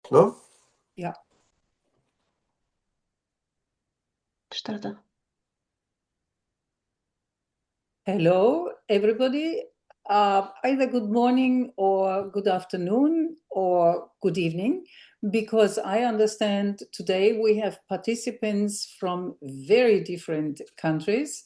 Klar? Ja. Starte. Hello, everybody. Either good morning or good afternoon or good evening, because I understand today we have participants from very different countries,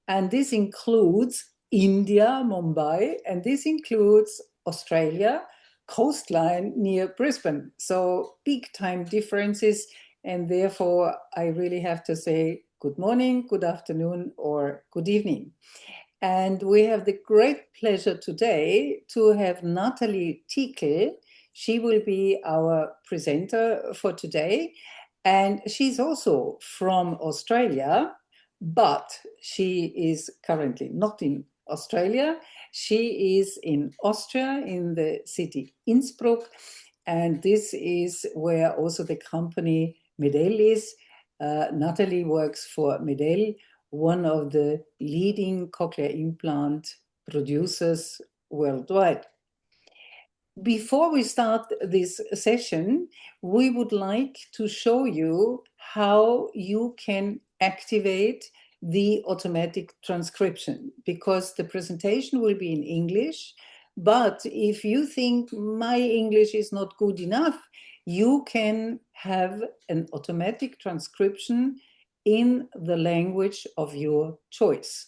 and this includes India, Mumbai, and this includes Australia, coastline near Brisbane. So big time differences, and therefore I really have to say good morning, good afternoon, or good evening. And we have the great pleasure today to have Natalie Teakle. She will be our presenter for today. And she's also from Australia, but she is currently not in Australia. She is in Austria, in the city Innsbruck. And this is where also the company Medel is. Natalie works for Medel, one of the leading cochlear implant producers worldwide. Before we start this session, we would like to show you how you can activate the automatic transcription, because the presentation will be in English. But if you think my English is not good enough, you can have an automatic transcription in the language of your choice.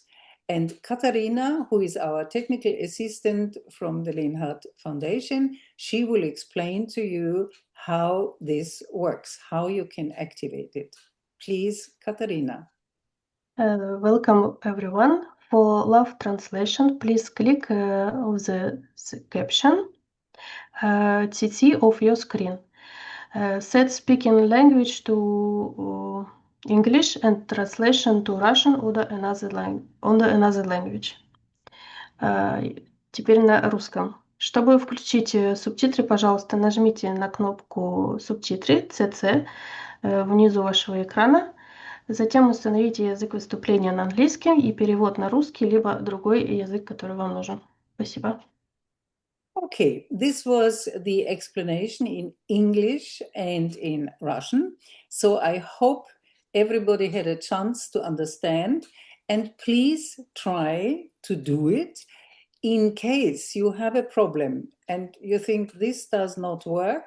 And Katharina, who is our technical assistant from the Lenhardt Foundation, she will explain to you how this works, how you can activate it. Please, Katharina. Welcome everyone. For live translation, please click on the caption TT of your screen. Set speaking language to English and translation to Russian or another language. Теперь на русском. Чтобы включить субтитры, пожалуйста, нажмите на кнопку «Субтитры» CC внизу вашего экрана. Затем установите язык выступления на английском и перевод на русский, либо другой язык, который вам нужен. Спасибо. Okay, this was the explanation in English and in Russian. So I hope everybody had a chance to understand, and please try to do it. In case you have a problem and you think this does not work,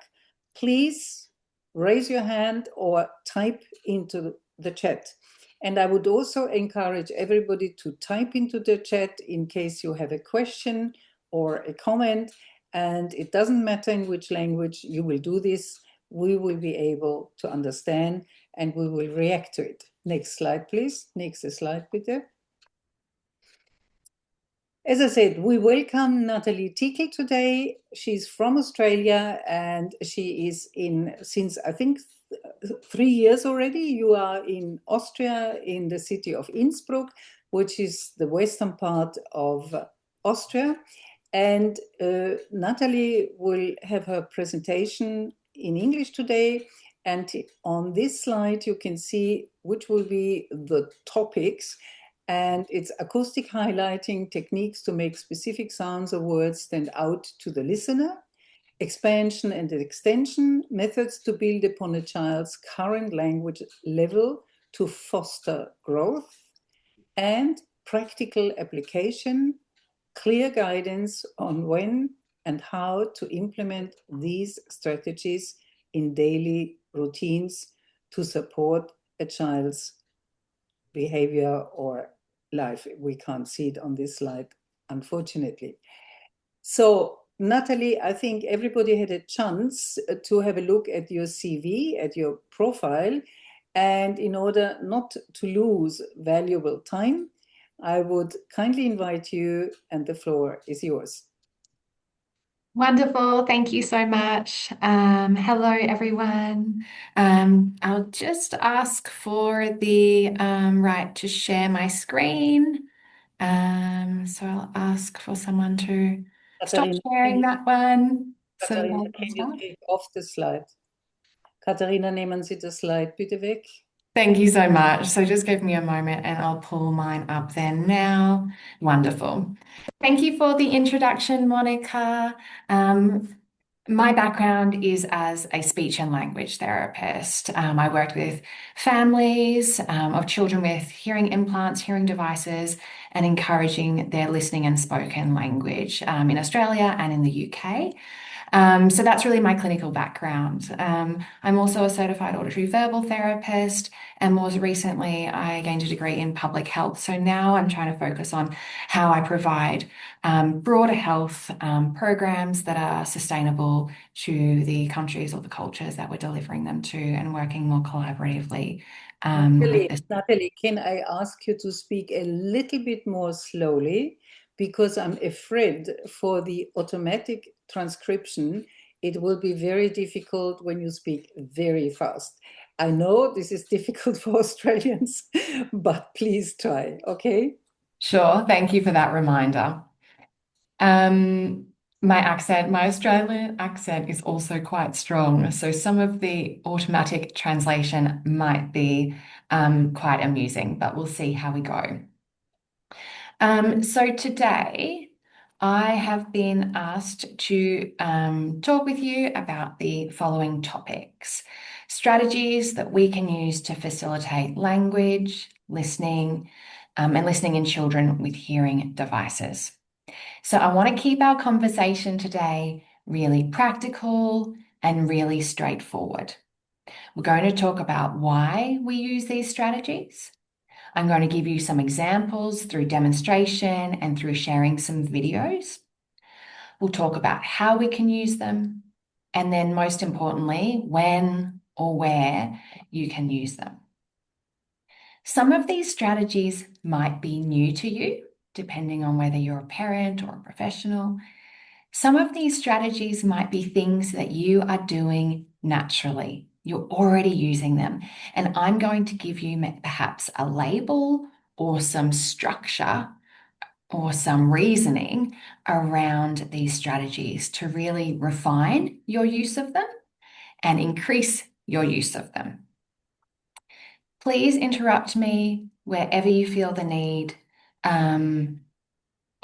please raise your hand or type into the chat. And I would also encourage everybody to type into the chat in case you have a question or a comment. And it doesn't matter in which language you will do this, we will be able to understand and we will react to it. Next slide, please. Next slide, bitte. As I said, we welcome Natalie Teakle today. She's from Australia and she is since I think 3 years already. You are in Austria, in the city of Innsbruck, which is the western part of Austria. And Natalie will have her presentation in English today. And on this slide, you can see which will be the topics. And it's acoustic highlighting, techniques to make specific sounds or words stand out to the listener, expansion and extension, methods to build upon a child's current language level to foster growth, and practical application, clear guidance on when and how to implement these strategies in daily routines to support a child's behavior or life. We can't see it on this slide, unfortunately. So, Natalie, I think everybody had a chance to have a look at your CV, at your profile, and in order not to lose valuable time, I would kindly invite you, and the floor is yours. Wonderful. Thank you so much. Hello, everyone. I'll just ask for the right to share my screen. So I'll ask for someone to stop sharing that one. Katharina, can you take off the slide? Katharina, nehmen Sie das Slide bitte weg. Thank you so much. So just give me a moment and I'll pull mine up there now. Wonderful. Thank you for the introduction, Monica. My background is as a speech and language therapist. I worked with families of children with hearing implants, hearing devices, and encouraging their listening and spoken language in Australia and in the UK. So that's really my clinical background. I'm also a certified auditory verbal therapist, and more recently, I gained a degree in public health. So now I'm trying to focus on how I provide broader health programs that are sustainable to the countries or the cultures that we're delivering them to, and working more collaboratively with this. Natalie, can I ask you to speak a little bit more slowly? Because I'm afraid for the automatic transcription, it will be very difficult when you speak very fast. I know this is difficult for Australians, but please try, okay? Sure, thank you for that reminder. My Australian accent is also quite strong, so some of the automatic translation might be quite amusing, but we'll see how we go. So today I have been asked to talk with you about the following topics: strategies that we can use to facilitate language, listening, and listening in children with hearing devices. So I want to keep our conversation today really practical and really straightforward. We're going to talk about why we use these strategies. I'm going to give you some examples through demonstration and through sharing some videos. We'll talk about how we can use them, and then most importantly, when or where you can use them. Some of these strategies might be new to you, depending on whether you're a parent or a professional. Some of these strategies might be things that you are doing naturally. You're already using them. And I'm going to give you perhaps a label or some structure or some reasoning around these strategies to really refine your use of them and increase your use of them. Please interrupt me wherever you feel the need.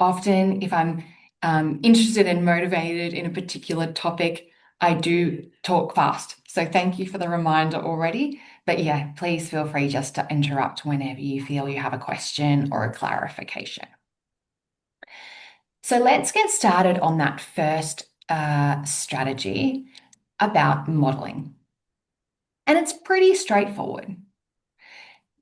Often, if I'm interested and motivated in a particular topic, I do talk fast. So thank you for the reminder already. But yeah, please feel free just to interrupt whenever you feel you have a question or a clarification. So let's get started on that first strategy about modeling. And it's pretty straightforward.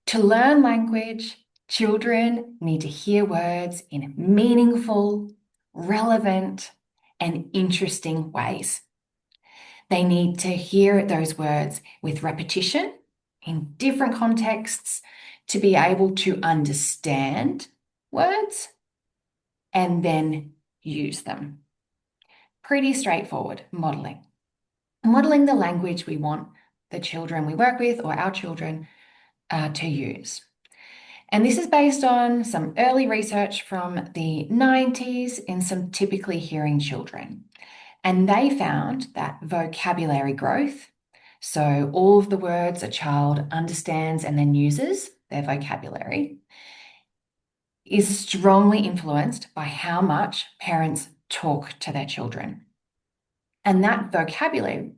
To learn language, children need to hear words in meaningful, relevant, and interesting ways. They need to hear those words with repetition in different contexts to be able to understand words and then use them. Pretty straightforward modeling. Modeling the language we want the children we work with or our children to use. And this is based on some early research from the 90s in some typically hearing children. And they found that vocabulary growth, so all of the words a child understands and then uses, their vocabulary, is strongly influenced by how much parents talk to their children. And that vocabulary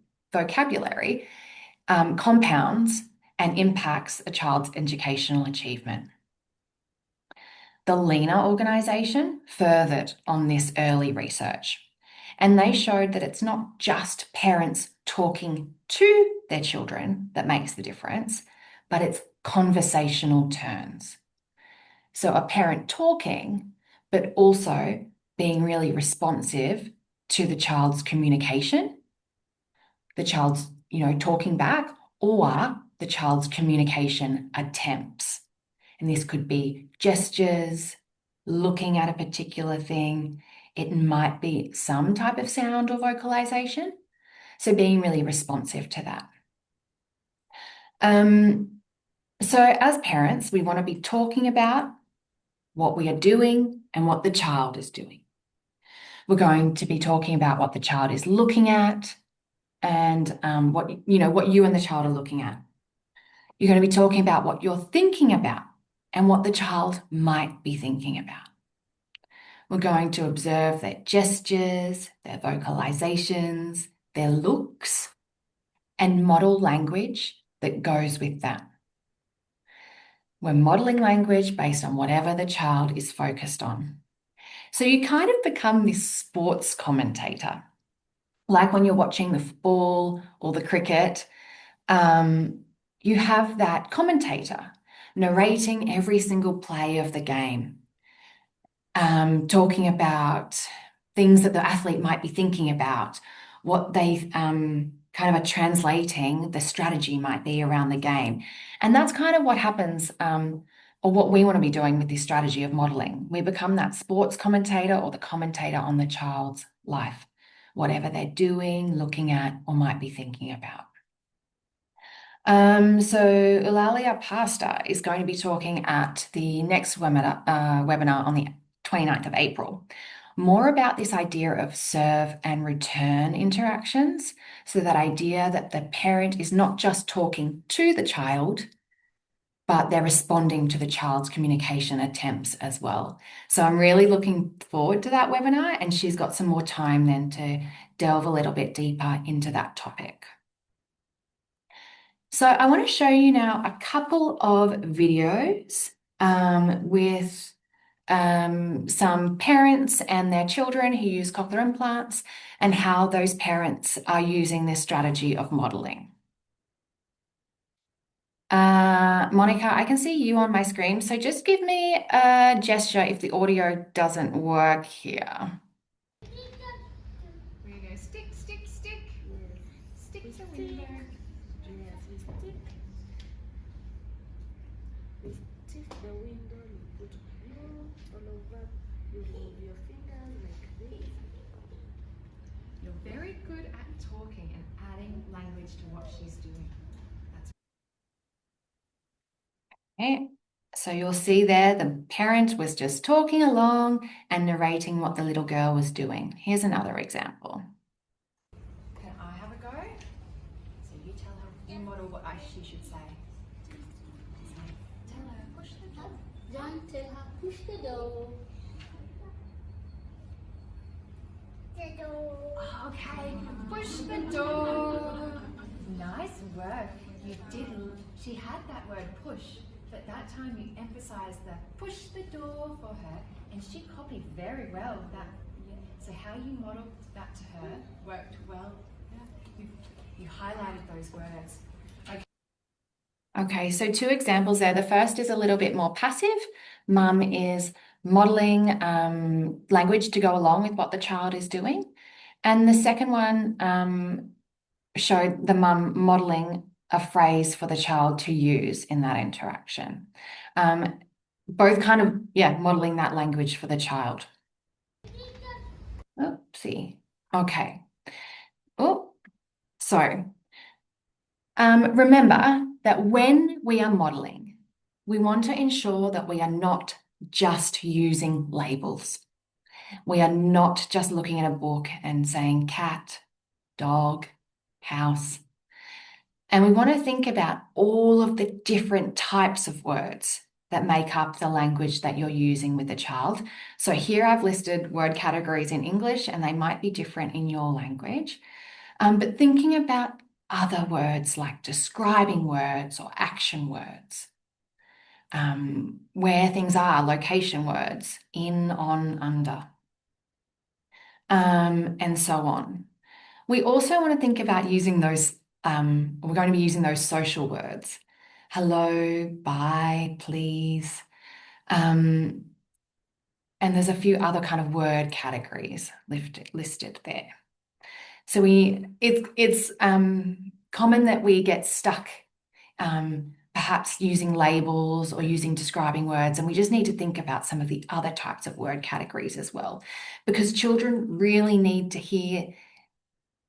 compounds and impacts a child's educational achievement. The Lena organisation furthered on this early research, and they showed that it's not just parents talking to their children that makes the difference, but it's conversational turns. So a parent talking, but also being really responsive to the child's communication, the child's, talking back, or the child's communication attempts. And this could be gestures, looking at a particular thing. It might be some type of sound or vocalization. So being really responsive to that. So as parents, we want to be talking about what we are doing and what the child is doing. We're going to be talking about what the child is looking at and what you and the child are looking at. You're going to be talking about what you're thinking about and what the child might be thinking about. We're going to observe their gestures, their vocalizations, their looks, and model language that goes with that. We're modeling language based on whatever the child is focused on. So you kind of become this sports commentator. Like when you're watching the football or the cricket, you have that commentator narrating every single play of the game, talking about things that the athlete might be thinking about, what they kind of are translating the strategy might be around the game. And that's kind of what happens, or what we want to be doing with this strategy of modeling. We become that sports commentator or the commentator on the child's life, whatever they're doing, looking at, or might be thinking about. So Eulalia Pastor is going to be talking at the next webinar on the 29th of April, more about this idea of serve and return interactions. So that idea that the parent is not just talking to the child, but they're responding to the child's communication attempts as well. So I'm really looking forward to that webinar, and she's got some more time then to delve a little bit deeper into that topic. So I want to show you now a couple of videos with some parents and their children who use cochlear implants and how those parents are using this strategy of modeling. Monica, I can see you on my screen, so just give me a gesture if the audio doesn't work here. Where you go, stick, stick, stick. Stick the window. Yes, we stick. We stick the window, you put glue all over, you move your fingers like this. You're very good at talking and adding language to what she's doing. Okay. So you'll see there the parent was just talking along and narrating what the little girl was doing. Here's another example. Can I have a go? So you tell her, you model what she should say. Tell her, push the door. John, tell her, push the door. The door. Okay, push the door. Nice work. You did. She had that word push, but that time you emphasized the push the door for her, and she copied very well that. Yeah. So how you modeled that to her worked well. Yeah. You highlighted those words. Okay, so two examples there. The first is a little bit more passive. Mum is modeling language to go along with what the child is doing. And the second one showed the mum modeling a phrase for the child to use in that interaction. Both kind of, modeling that language for the child. Oopsie. Okay. Oh, so remember that when we are modeling, we want to ensure that we are not just using labels. We are not just looking at a book and saying cat, dog, house. And we want to think about all of the different types of words that make up the language that you're using with the child. So here I've listed word categories in English, and they might be different in your language. But thinking about other words like describing words or action words, where things are, location words, in, on, under, and so on. We also want to think about using those, we're going to be using those social words. Hello, bye, please. And there's a few other kind of word categories listed there. So it's common that we get stuck perhaps using labels or using describing words, and we just need to think about some of the other types of word categories as well, because children really need to hear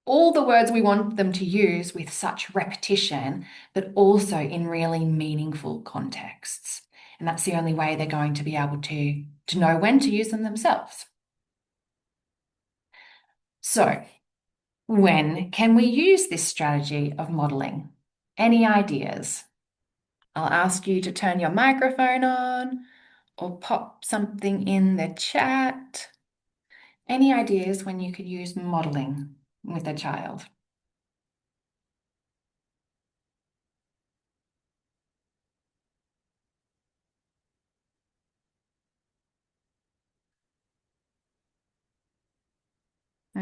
all the words we want them to use with such repetition, but also in really meaningful contexts. And that's the only way they're going to be able to know when to use them themselves. So, when can we use this strategy of modeling? Any ideas? I'll ask you to turn your microphone on or pop something in the chat. Any ideas when you could use modeling with a child?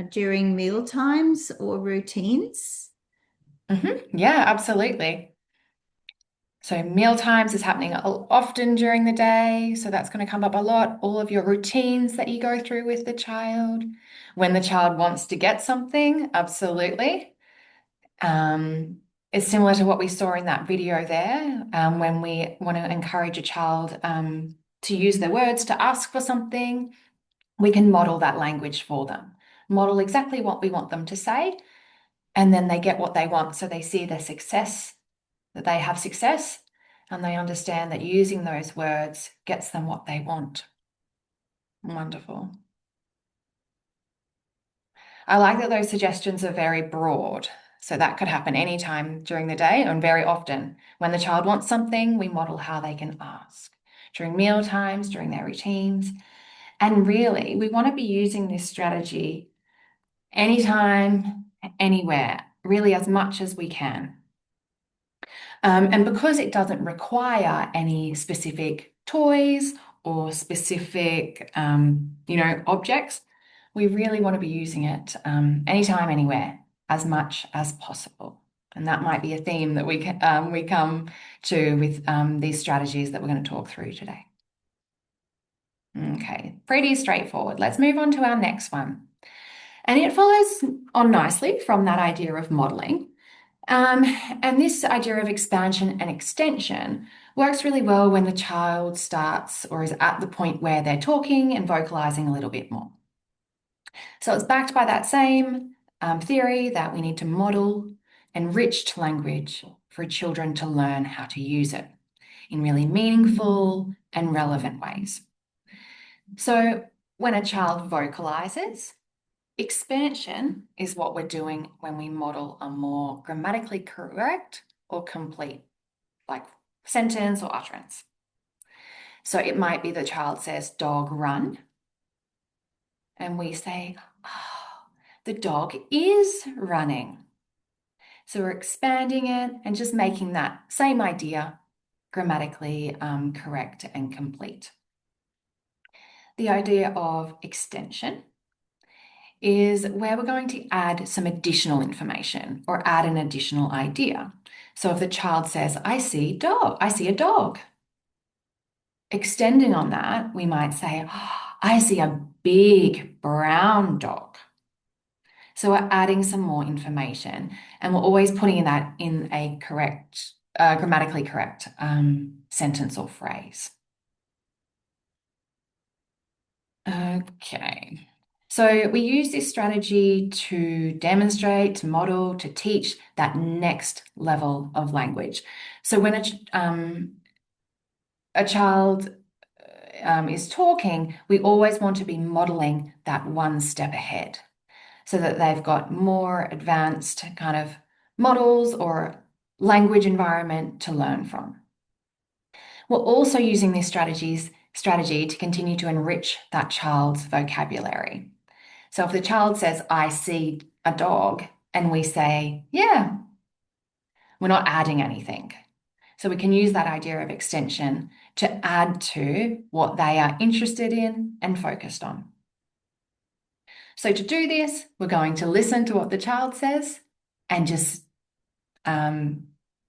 During meal times or routines? Yeah, absolutely. So meal times is happening often during the day, so that's going to come up a lot. All of your routines that you go through with the child. When the child wants to get something, absolutely. It's similar to what we saw in that video there, when we want to encourage a child to use their words to ask for something, we can model that language for them. Model exactly what we want them to say, and then they get what they want. So they see their success, that they have success, and they understand that using those words gets them what they want. Wonderful. I like that those suggestions are very broad. So that could happen anytime during the day and very often. When the child wants something, we model how they can ask. During meal times, during their routines. And really, we want to be using this strategy anytime, anywhere, really as much as we can. And because it doesn't require any specific toys or specific, objects, we really want to be using it anytime, anywhere, as much as possible. And that might be a theme that we come to with these strategies that we're going to talk through today. Okay, pretty straightforward. Let's move on to our next one. And it follows on nicely from that idea of modeling. And this idea of expansion and extension works really well when the child starts or is at the point where they're talking and vocalizing a little bit more. So it's backed by that same theory that we need to model enriched language for children to learn how to use it in really meaningful and relevant ways. So when a child vocalizes, expansion is what we're doing when we model a more grammatically correct or complete, like sentence or utterance. So it might be the child says, dog run. And we say, oh, the dog is running. So we're expanding it and just making that same idea grammatically correct and complete. The idea of extension is where we're going to add some additional information or add an additional idea. So if the child says, I see a dog. Extending on that, we might say, oh, I see a big brown dog. So we're adding some more information, and we're always putting that in a correct, grammatically correct sentence or phrase. Okay. So we use this strategy to demonstrate, to model, to teach that next level of language. So when a child is talking, we always want to be modeling that one step ahead so that they've got more advanced kind of models or language environment to learn from. We're also using this strategy to continue to enrich that child's vocabulary. So if the child says, I see a dog, and we say, yeah, we're not adding anything. So we can use that idea of extension to add to what they are interested in and focused on. So to do this, we're going to listen to what the child says and just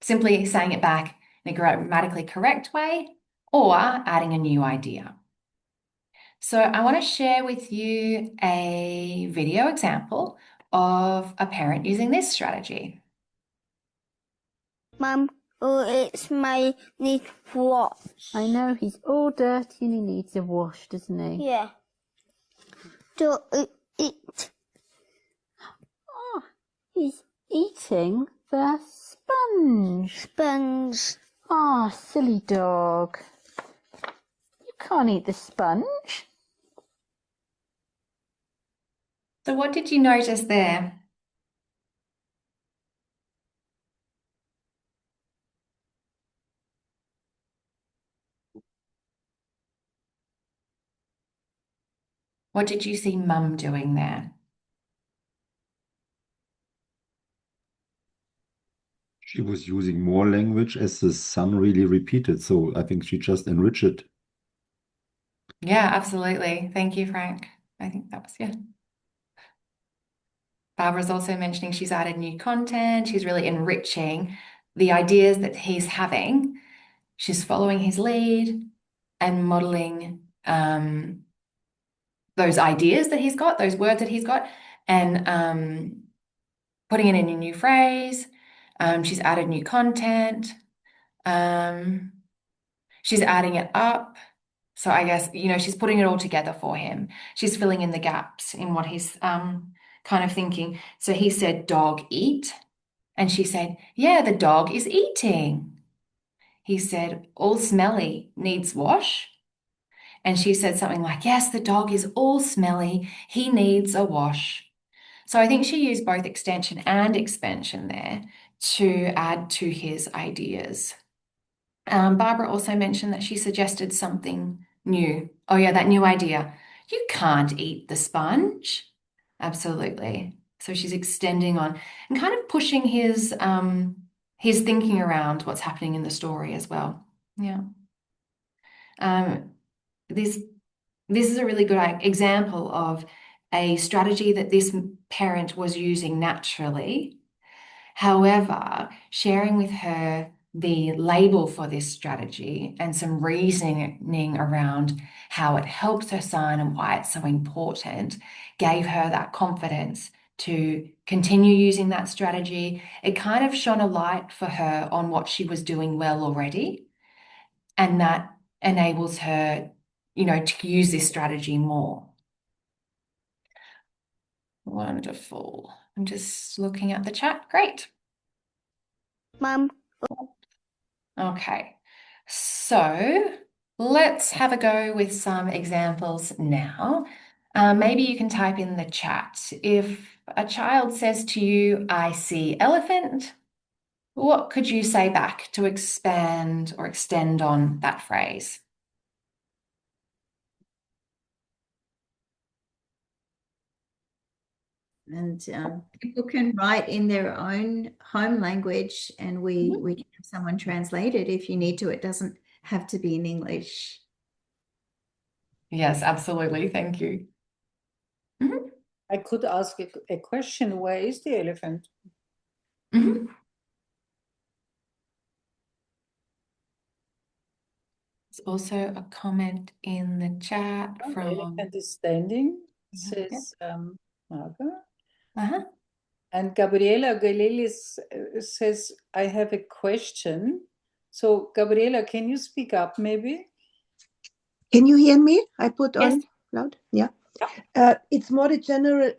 simply saying it back in a grammatically correct way or adding a new idea. So I want to share with you a video example of a parent using this strategy. Mum, it's my need wash. I know, he's all dirty and he needs a wash, doesn't he? Yeah. Do eat. Oh, he's eating the sponge. Sponge. Ah, silly dog. You can't eat the sponge. So what did you notice there? What did you see Mum doing there? She was using more language as the son really repeated. So I think she just enriched it. Yeah, absolutely. Thank you, Frank. I think that was, yeah. Barbara's also mentioning she's added new content. She's really enriching the ideas that he's having. She's following his lead and modeling those ideas that he's got, those words that he's got, and putting it in a new phrase. She's added new content. She's adding it up. So I guess, she's putting it all together for him. She's filling in the gaps in what he's kind of thinking. So he said, dog eat. And she said, yeah, the dog is eating. He said, all smelly, needs wash. And she said something like, yes, the dog is all smelly, he needs a wash. So I think she used both extension and expansion there to add to his ideas. Barbara also mentioned that she suggested something new. Oh yeah, that new idea. You can't eat the sponge. Absolutely. So she's extending on and kind of pushing his thinking around what's happening in the story as well. Yeah. This is a really good example of a strategy that this parent was using naturally. However, sharing with her the label for this strategy and some reasoning around how it helps her son and why it's so important gave her that confidence to continue using that strategy. It kind of shone a light for her on what she was doing well already, and that enables her, to use this strategy more. Wonderful. I'm just looking at the chat. Great. Mom. Okay, so let's have a go with some examples now. Maybe you can type in the chat. If a child says to you, I see elephant, what could you say back to expand or extend on that phrase? And people can write in their own home language, and we can have someone translate it if you need to. It doesn't have to be in English. Yes, absolutely. Thank you. Mm-hmm. I could ask a question. Where is the elephant? Mm-hmm. There's also a comment in the chat from... The elephant is standing, says Marga. Uh-huh. And Gabriela Galelis says, I have a question. So, Gabriela, can you speak up maybe? Can you hear me? I put Yes. on loud. Yeah. It's more a general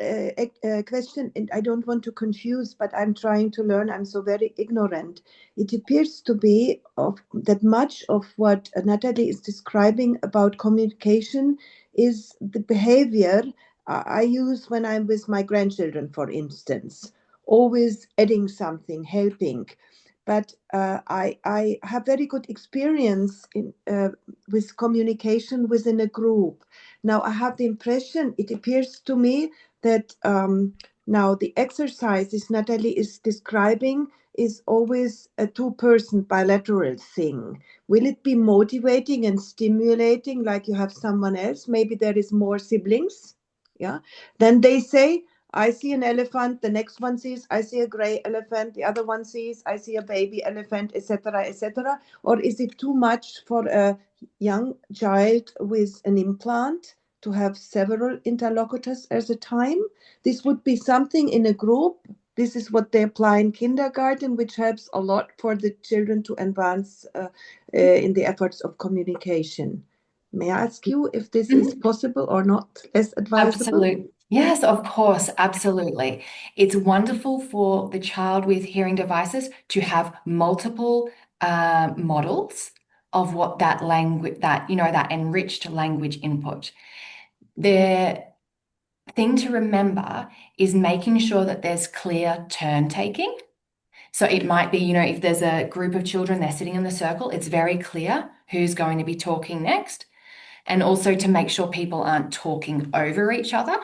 question, and I don't want to confuse, but I'm trying to learn. I'm so very ignorant. It appears to be that much of what Natalie is describing about communication is the behavior I use when I'm with my grandchildren, for instance, always adding something, helping. But I have very good experience with communication within a group. Now, I have the impression, it appears to me that now the exercises Natalie is describing is always a two-person bilateral thing. Will it be motivating and stimulating like you have someone else? Maybe there is more siblings. Yeah. Then they say, I see an elephant, the next one sees, I see a gray elephant, the other one sees, I see a baby elephant, etc., etc. Or is it too much for a young child with an implant to have several interlocutors at a time? This would be something in a group. This is what they apply in kindergarten, which helps a lot for the children to advance in the efforts of communication. May I ask you if this is possible or not, less advisable? Absolutely. Yes, of course, absolutely. It's wonderful for the child with hearing devices to have multiple models of what that language, that enriched language input. The thing to remember is making sure that there's clear turn taking. So it might be, if there's a group of children, they're sitting in the circle, it's very clear who's going to be talking next. and also to make sure people aren't talking over each other,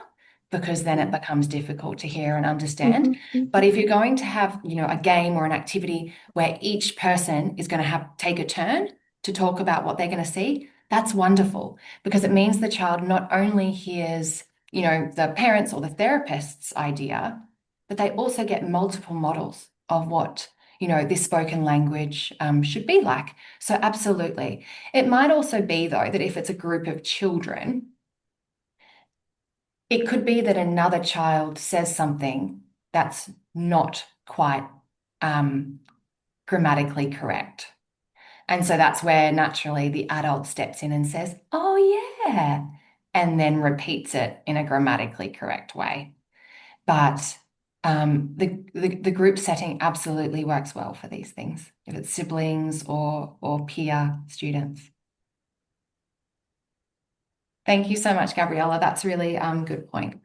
because then it becomes difficult to hear and understand. But if you're going to have, a game or an activity where each person is going to take a turn to talk about what they're going to see, that's wonderful, because it means the child not only hears, the parents' or the therapist's idea, but they also get multiple models of what, this spoken language should be like. So absolutely. It might also be, though, that if it's a group of children, it could be that another child says something that's not quite grammatically correct. And so that's where naturally the adult steps in and says, oh, yeah, and then repeats it in a grammatically correct way. But the group setting absolutely works well for these things, if it's siblings or peer students. Thank you so much, Gabriella. That's really good point.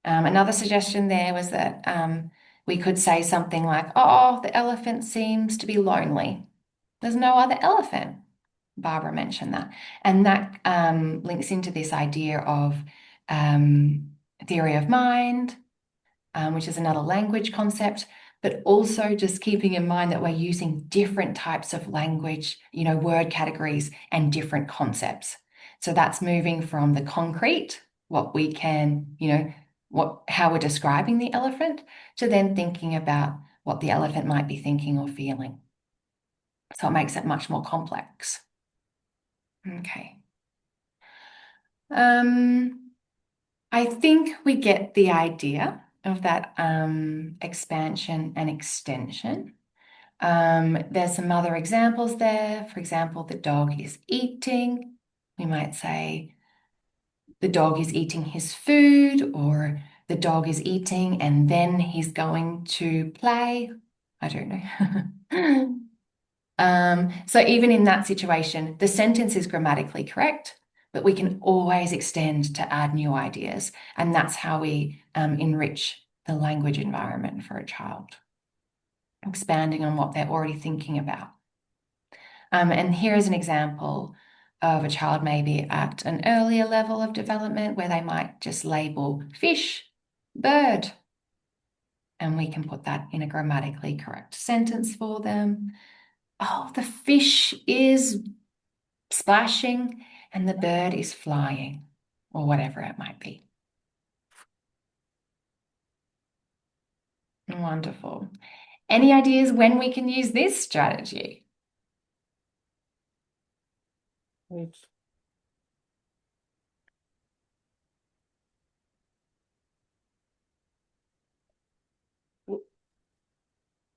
Another suggestion there was that we could say something like, oh, the elephant seems to be lonely. There's no other elephant. Barbara mentioned that. And that links into this idea of theory of mind, which is another language concept, but also just keeping in mind that we're using different types of language, word categories and different concepts. So that's moving from the concrete, what we can, how we're describing the elephant, to then thinking about what the elephant might be thinking or feeling. So it makes it much more complex. Okay. I think we get the idea of that expansion and extension. There's some other examples there. For example, the dog is eating. We might say the dog is eating his food, or the dog is eating and then he's going to play. I don't know. So even in that situation, the sentence is grammatically correct, but we can always extend to add new ideas. And that's how we enrich the language environment for a child, expanding on what they're already thinking about. And here is an example of a child maybe at an earlier level of development where they might just label fish, bird, and we can put that in a grammatically correct sentence for them. Oh, the fish is splashing and the bird is flying, or whatever it might be. Wonderful. Any ideas when we can use this strategy?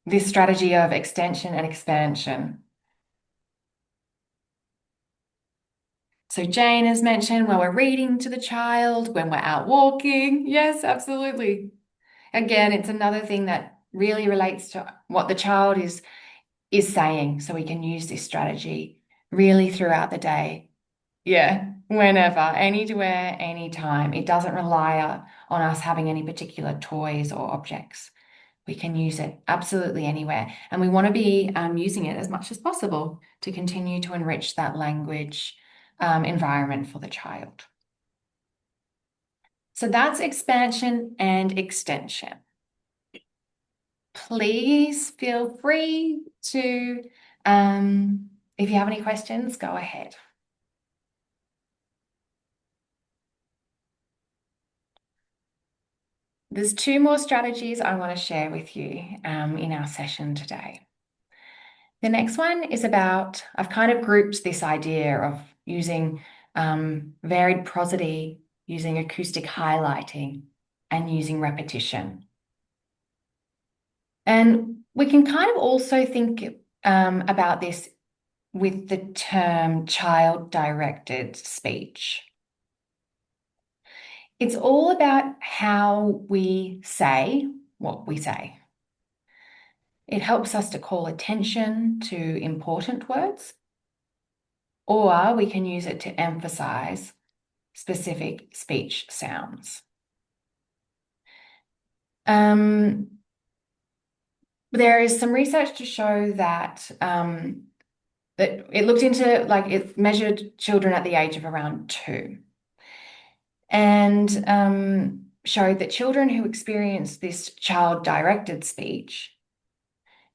This strategy of extension and expansion. So Jane has mentioned when we're reading to the child, when we're out walking. Yes, absolutely. Again, it's another thing that really relates to what the child is saying. So we can use this strategy really throughout the day. Yeah, whenever, anywhere, anytime. It doesn't rely on us having any particular toys or objects. We can use it absolutely anywhere. And we want to be using it as much as possible to continue to enrich that language environment for the child. So that's expansion and extension. Please feel free to, if you have any questions, go ahead. There's two more strategies I want to share with you in our session today. The next one is about, I've kind of grouped this idea of using varied prosody, using acoustic highlighting, and using repetition. And we can kind of also think about this with the term child-directed speech. It's all about how we say what we say. It helps us to call attention to important words, or we can use it to emphasize specific speech sounds. There is some research to show that it looked into, like, it measured children at the age of around 2 and showed that children who experienced this child-directed speech,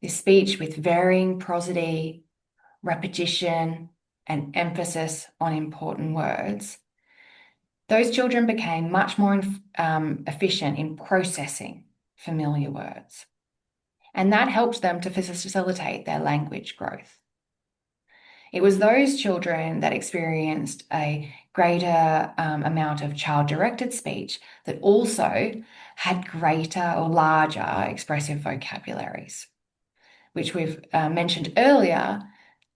this speech with varying prosody, repetition, and emphasis on important words, those children became much more efficient in processing familiar words. And that helped them to facilitate their language growth. It was those children that experienced a greater amount of child-directed speech that also had greater or larger expressive vocabularies, which we've mentioned earlier.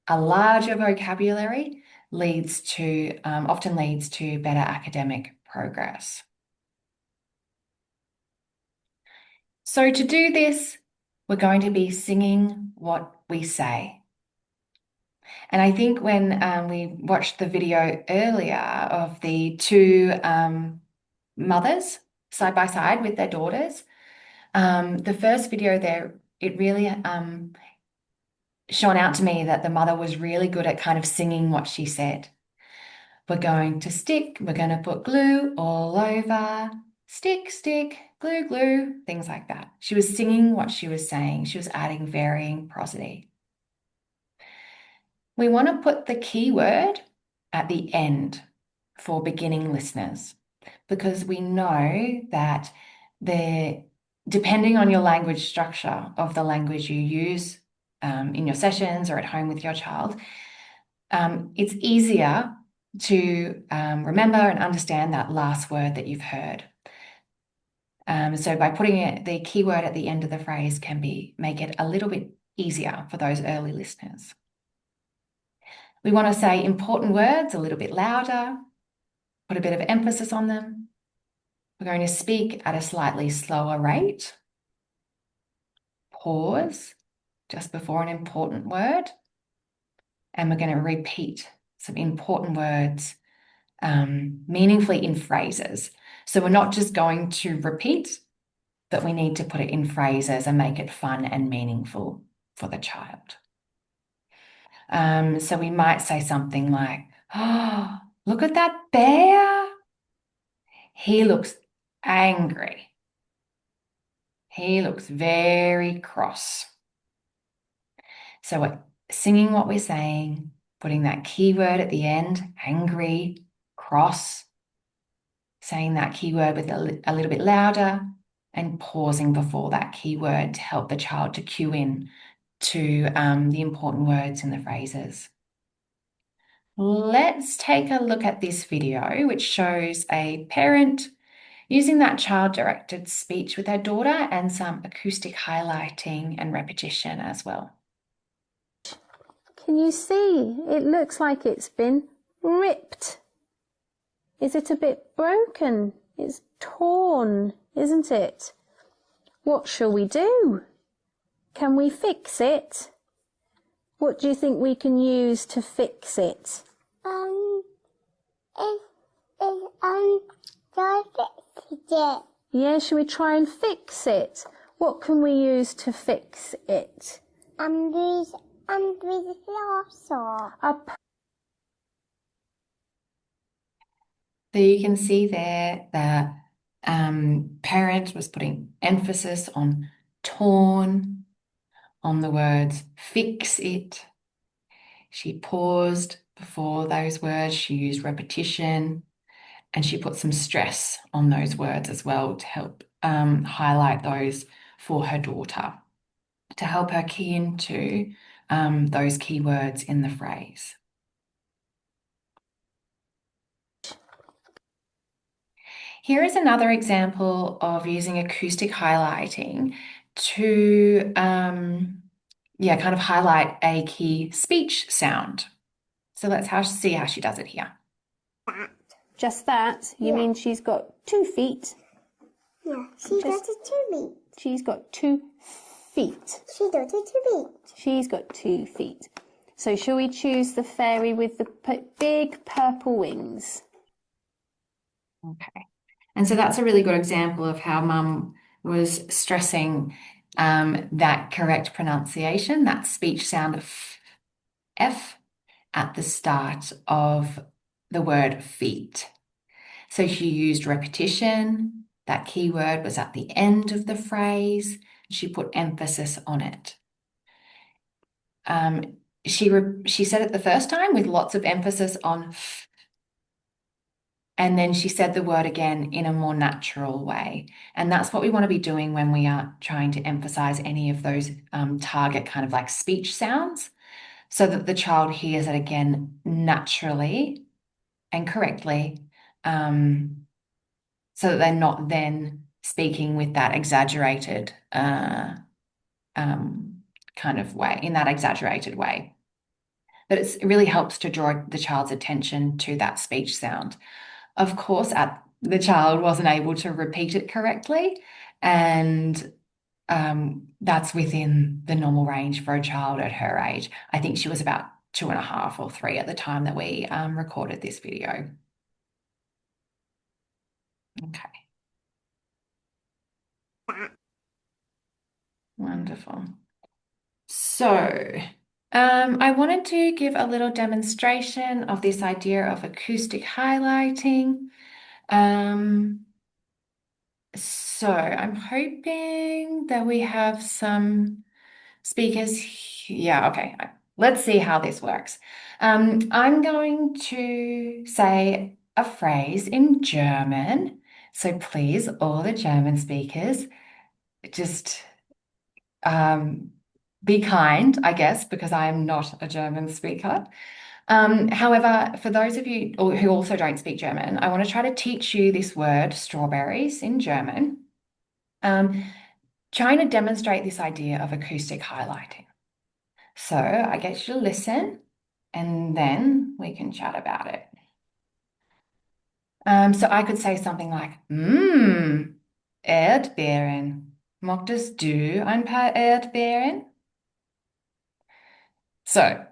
A larger vocabulary often leads to better academic progress. So to do this, we're going to be singing what we say. And I think when we watched the video earlier of the 2 mothers side by side with their daughters, the first video there, it really shone out to me that the mother was really good at kind of singing what she said. We're going to put glue all over, stick, stick, glue, glue, things like that. She was singing what she was saying. She was adding varying prosody. We want to put the keyword at the end for beginning listeners, because we know that depending on your language structure of the language you use in your sessions or at home with your child, it's easier to remember and understand that last word that you've heard. So by putting the keyword at the end of the phrase can make it a little bit easier for those early listeners. We want to say important words a little bit louder, put a bit of emphasis on them. We're going to speak at a slightly slower rate. Pause just before an important word. And we're going to repeat some important words meaningfully in phrases. So we're not just going to repeat, but we need to put it in phrases and make it fun and meaningful for the child. So we might say something like, "Oh, look at that bear. He looks angry. He looks very cross." So we're singing what we're saying, putting that keyword at the end, angry, cross, saying that keyword with a little bit louder, and pausing before that keyword to help the child to cue in to the important words in the phrases. Let's take a look at this video, which shows a parent using that child-directed speech with her daughter and some acoustic highlighting and repetition as well. Can you see? It looks like it's been ripped. Is it a bit broken? It's torn, isn't it? What shall we do? Can we fix it? What do you think we can use to fix it? Try fix it. Yeah, shall we try and fix it? What can we use to fix it? With saw. So you can see there the parent was putting emphasis on torn, on the words fix it. She paused before those words. She used repetition, and she put some stress on those words as well to help highlight those for her daughter, to help her key into those keywords in the phrase. Here is another example of using acoustic highlighting to kind of highlight a key speech sound. So let's see how she does it here. Just that? You mean she's got 2 feet? Yeah, she got 2 feet. She's got 2 feet. She got 2 feet. She's got 2 feet. So shall we choose the fairy with the big purple wings? Okay. And so that's a really good example of how Mum was stressing that correct pronunciation, that speech sound of F, at the start of the word feet. So she used repetition. That key word was at the end of the phrase. She put emphasis on it. She said it the first time with lots of emphasis on f, and then she said the word again in a more natural way. And that's what we want to be doing when we are trying to emphasize any of those target kind of like speech sounds, so that the child hears it again naturally and correctly, so that they're not then speaking with that exaggerated kind of way, in that exaggerated way. But it really helps to draw the child's attention to that speech sound. Of course, the child wasn't able to repeat it correctly, and that's within the normal range for a child at her age. I think she was about 2.5 or 3 at the time that we recorded this video. Okay. Wonderful. So I wanted to give a little demonstration of this idea of acoustic highlighting. So I'm hoping that we have some speakers. Yeah, okay. Let's see how this works. I'm going to say a phrase in German. So please, all the German speakers, just be kind, I guess, because I am not a German speaker. However, for those of you who also don't speak German, I want to try to teach you this word, strawberries, in German, trying to demonstrate this idea of acoustic highlighting. So I get you to listen, and then we can chat about it. So I could say something like, Erdbeeren. Mochtest du ein paar Erdbeeren? So,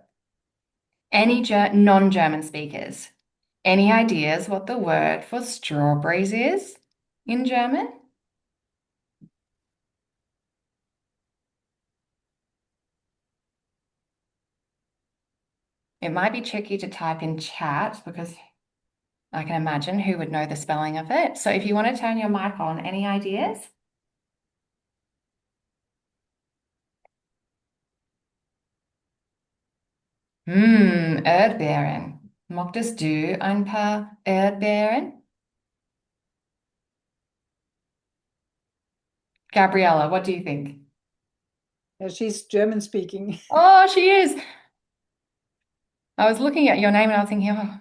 any non-German speakers, any ideas what the word for strawberries is in German? It might be tricky to type in chat because I can imagine who would know the spelling of it. So if you want to turn your mic on, any ideas? Erdbeeren. Mochtest du ein paar Erdbeeren? Gabriella, what do you think? She's German speaking. Oh, she is. I was looking at your name and I was thinking, oh,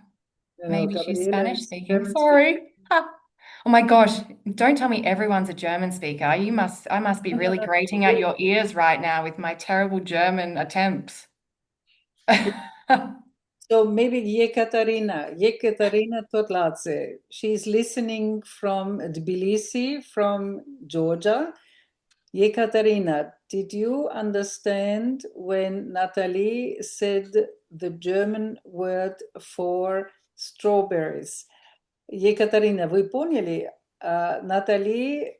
maybe she's Spanish speaking. Sorry. Oh my gosh, don't tell me everyone's a German speaker. I must be really grating at your ears right now with my terrible German attempts. So maybe Yekaterina Totladze. She's listening from Tbilisi, from Georgia. Yekaterina, did you understand when Natalie said the German word for strawberries? Екатерина, вы поняли? Натали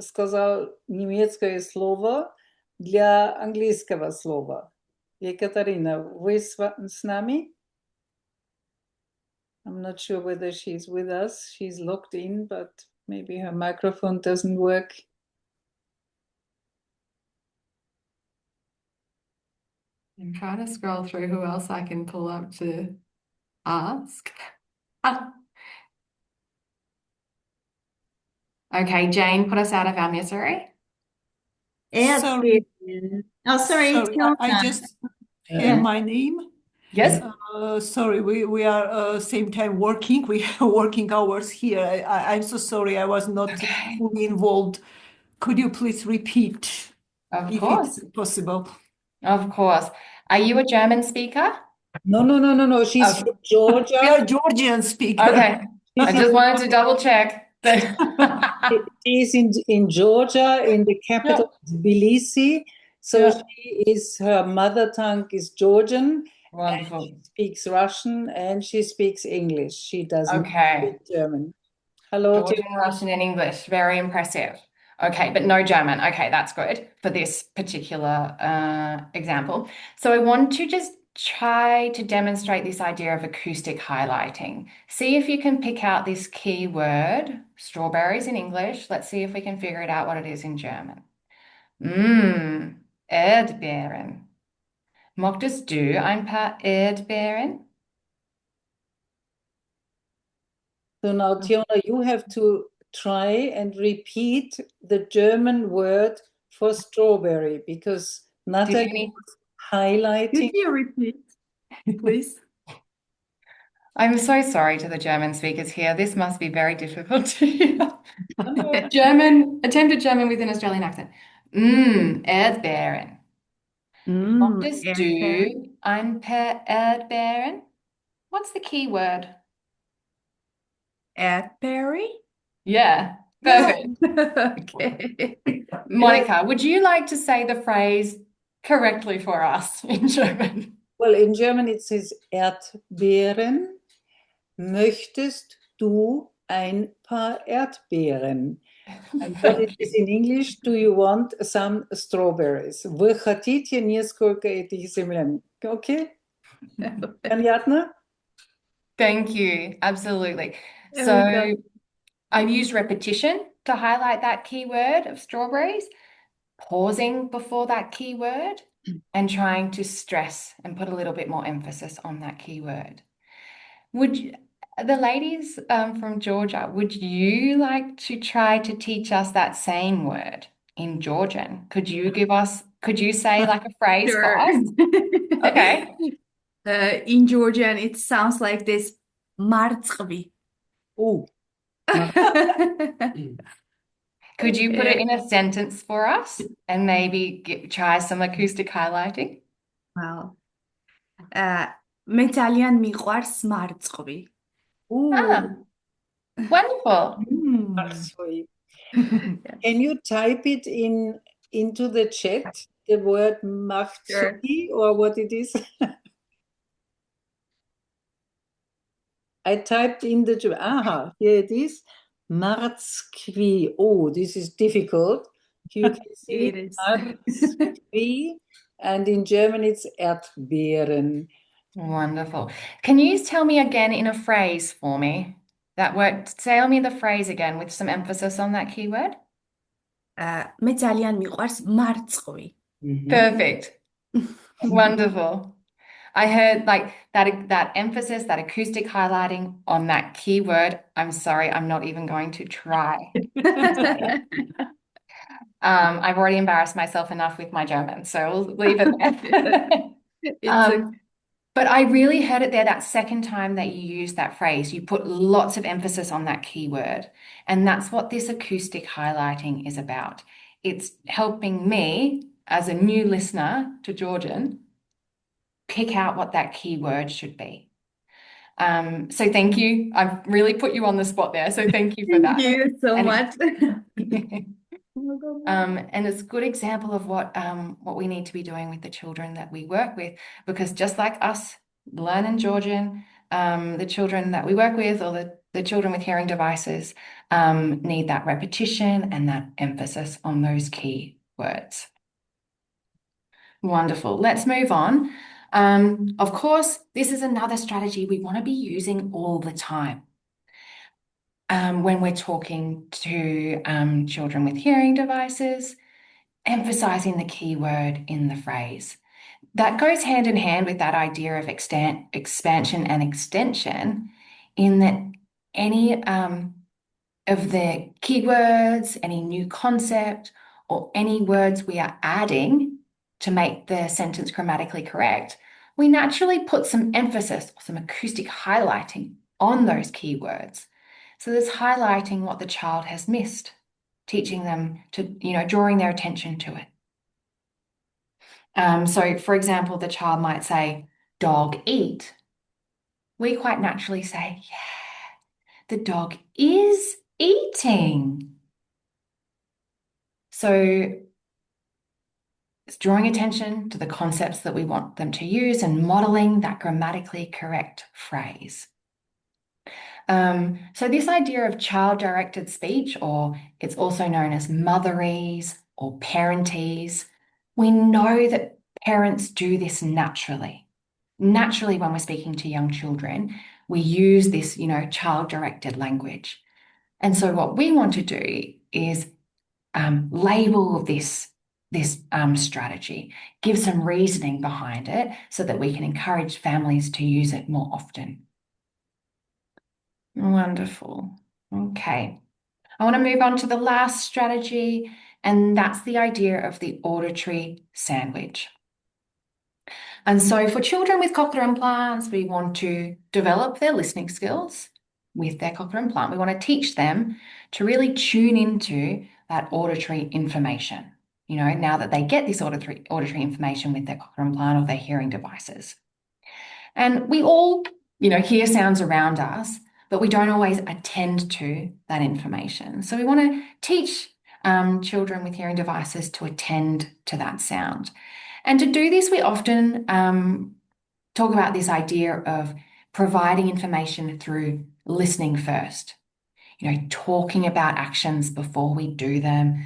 сказал немецкое слово для английского слова. Екатерина, вы с нами? I'm not sure whether she's with us. She's logged in, but maybe her microphone doesn't work. I'm trying to scroll through who else I can pull up to ask. Okay, Jane, put us out of our misery. Sorry. Oh, sorry. I just hear my name. Yes. Sorry, we are same time working. We are working hours here. I'm so sorry. I was not fully involved. Could you please repeat? Of course. If it's possible. Of course. Are you a German speaker? No. She's from Georgia. We are Georgian speaker. Okay. I just wanted to double check. She's in Georgia, in the capital Tbilisi. So her mother tongue is Georgian. Wonderful. And she speaks Russian and she speaks English. She doesn't speak German. Hello. Georgian, Russian, and English. Very impressive. Okay, but no German. Okay, that's good for this particular example. So I want to just try to demonstrate this idea of acoustic highlighting. See if you can pick out this key word, strawberries in English. Let's see if we can figure it out what it is in German. Erdbeeren. Möchtest du ein paar Erdbeeren? So now, Tiona, you have to try and repeat the German word for strawberry because Natalie was highlighting. Could you repeat, please? I'm so sorry to the German speakers here. This must be very difficult to hear. Attempted German with an Australian accent. Erdbeeren. Möchtest du ein paar Erdbeeren? What's the key word? Erdberry? Yeah, perfect. Okay. Monica, would you like to say the phrase correctly for us in German? Well, in German it says Erdbeeren. Möchtest du ein paar Erdbeeren? And what it is in English, do you want some strawberries? Вы хотите несколько этих землян? Okay? Понятно? Thank you. Absolutely. So I've used repetition to highlight that keyword of strawberries, pausing before that keyword, and trying to stress and put a little bit more emphasis on that keyword. The ladies from Georgia, would you like to try to teach us that same word in Georgian? Could you say like a phrase for us? Okay. In Georgian, it sounds like this. Martzqvi. Oh. Could you put it in a sentence for us and maybe try some acoustic highlighting? Wow. Metalian მიყვარს მარწყვი. Wonderful. Can you type it into the chat, the word martzqvi, or what it is? I typed in the chat. Aha, here it is. Martzqvi. Oh, this is difficult. You can see it is. Martzqvi, and in German it's Erdbeeren. Wonderful. Can you tell me again in a phrase for me that word? Tell me the phrase again with some emphasis on that keyword. მე ძალიან მიყვარს მარწყვი. Perfect. Wonderful. I heard like that emphasis, that acoustic highlighting on that keyword. I'm sorry, I'm not even going to try. I've already embarrassed myself enough with my German, so we'll leave it there. But I really heard it there that second time that you used that phrase. You put lots of emphasis on that keyword. And that's what this acoustic highlighting is about. It's helping me, as a new listener to Georgian, pick out what that keyword should be. So thank you. I've really put you on the spot there. So thank you for that. Thank you so much. And it's a good example of what we need to be doing with the children that we work with, because just like us learning Georgian, the children that we work with, or the children with hearing devices, need that repetition and that emphasis on those key words. Wonderful. Let's move on. Of course, this is another strategy we want to be using all the time. When we're talking to children with hearing devices, emphasizing the key word in the phrase. That goes hand in hand with that idea of expansion and extension, in that any of the keywords, any new concept, or any words we are adding to make the sentence grammatically correct, we naturally put some emphasis or some acoustic highlighting on those keywords. So there's highlighting what the child has missed, teaching them to, drawing their attention to it. So for example, the child might say, dog eat. We quite naturally say, yeah, the dog is eating. So it's drawing attention to the concepts that we want them to use and modeling that grammatically correct phrase. So this idea of child-directed speech, or it's also known as motherese or parentese, we know that parents do this naturally. naturally, when we're speaking to young children, we use this, child-directed language. And so what we want to do is label this strategy, give some reasoning behind it so that we can encourage families to use it more often. Wonderful. Okay. I want to move on to the last strategy, and that's the idea of the auditory sandwich. And so for children with cochlear implants, we want to develop their listening skills with their cochlear implant. We want to teach them to really tune into that auditory information, now that they get this auditory information with their cochlear implant or their hearing devices. And we all, hear sounds around us, but we don't always attend to that information. So we want to teach children with hearing devices to attend to that sound. And to do this, we often talk about this idea of providing information through listening first, talking about actions before we do them,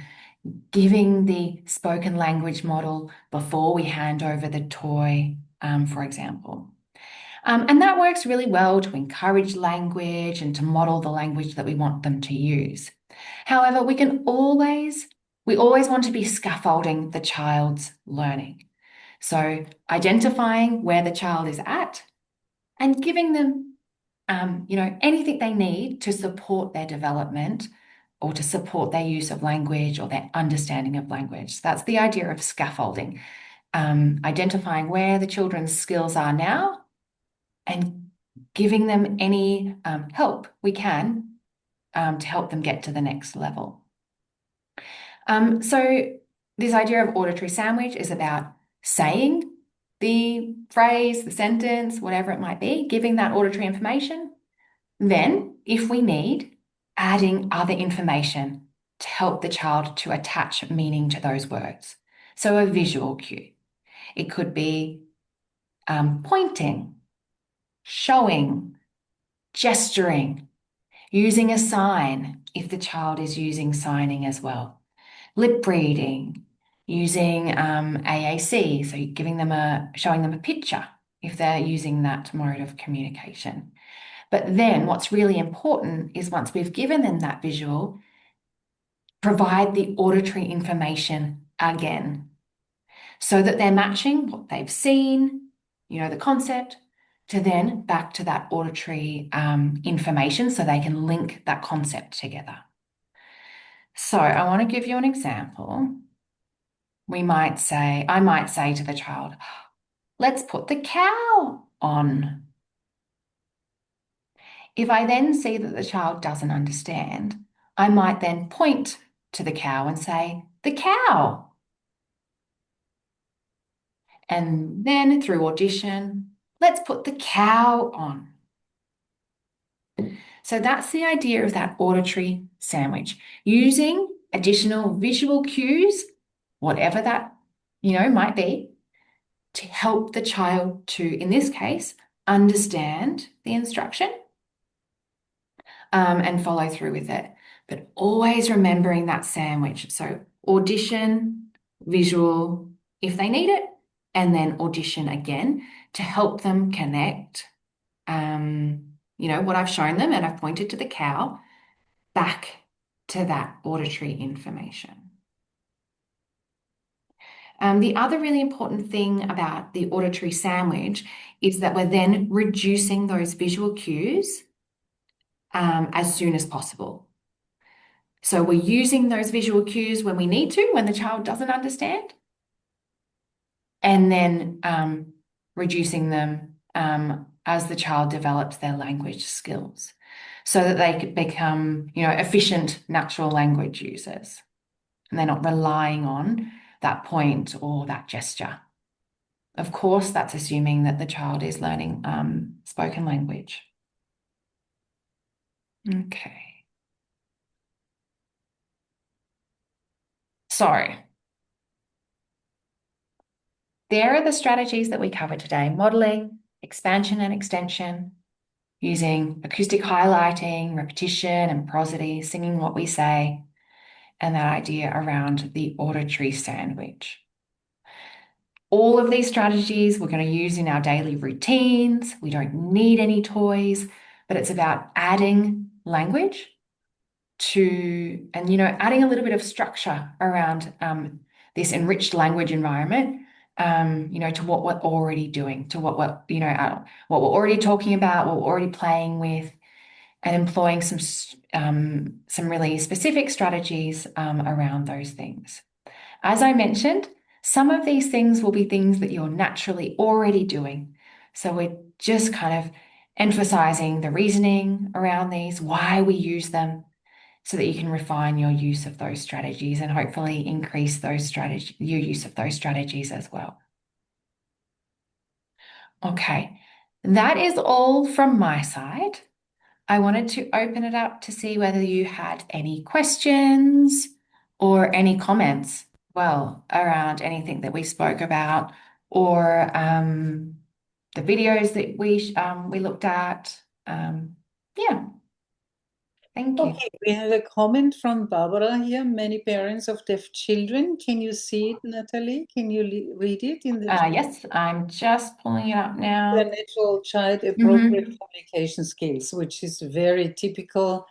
giving the spoken language model before we hand over the toy, for example. And that works really well to encourage language and to model the language that we want them to use. However, we always want to be scaffolding the child's learning. So identifying where the child is at and giving them, anything they need to support their development or to support their use of language or their understanding of language. So that's the idea of scaffolding, identifying where the children's skills are now and giving them any help we can to help them get to the next level. So this idea of auditory sandwich is about saying the phrase, the sentence, whatever it might be, giving that auditory information. Then, if we need, adding other information to help the child to attach meaning to those words. So a visual cue. It could be pointing, showing, gesturing, using a sign if the child is using signing as well, lip reading, using AAC, so showing them a picture if they're using that mode of communication. But then what's really important is once we've given them that visual, provide the auditory information again so that they're matching what they've seen, the concept, to then back to that auditory information so they can link that concept together. So I want to give you an example. I might say to the child, let's put the cow on. If I then see that the child doesn't understand, I might then point to the cow and say, the cow. And then through audition, let's put the cow on. So that's the idea of that auditory sandwich, using additional visual cues, whatever that, might be, to help the child to, in this case, understand the instruction and follow through with it. But always remembering that sandwich. So audition, visual, if they need it, and then audition again to help them connect, what I've shown them, and I've pointed to the cow, back to that auditory information. The other really important thing about the auditory sandwich is that we're then reducing those visual cues as soon as possible. So we're using those visual cues when we need to, when the child doesn't understand, and then reducing them as the child develops their language skills so that they could become, efficient natural language users. And they're not relying on that point or that gesture. Of course, that's assuming that the child is learning spoken language. Okay. So there are the strategies that we covered today: modeling, expansion and extension, using acoustic highlighting, repetition and prosody, singing what we say, and that idea around the auditory sandwich. all of these strategies we're going to use in our daily routines. We don't need any toys, but it's about adding language to, and, you know, adding a little bit of structure around this enriched language environment, you know, to what we're already doing, to what we're, you know, what we're already talking about, what we're already playing with, and employing some really specific strategies around those things. As I mentioned, some of these things will be things that you're naturally already doing. So we're just kind of emphasizing the reasoning around these, why we use them, so that you can refine your use of those strategies and hopefully increase your use of those strategies as well. Okay, that is all from my side. I wanted to open it up to see whether you had any questions or any comments, well, around anything that we spoke about, or the videos that we looked at. Yeah. Thank you. Okay, we have a comment from Barbara here. Many parents of deaf children. Can you see it, Natalie? Can you read it in the chat? Yes, I'm just pulling it up now. The natural child appropriate communication skills, which is very typical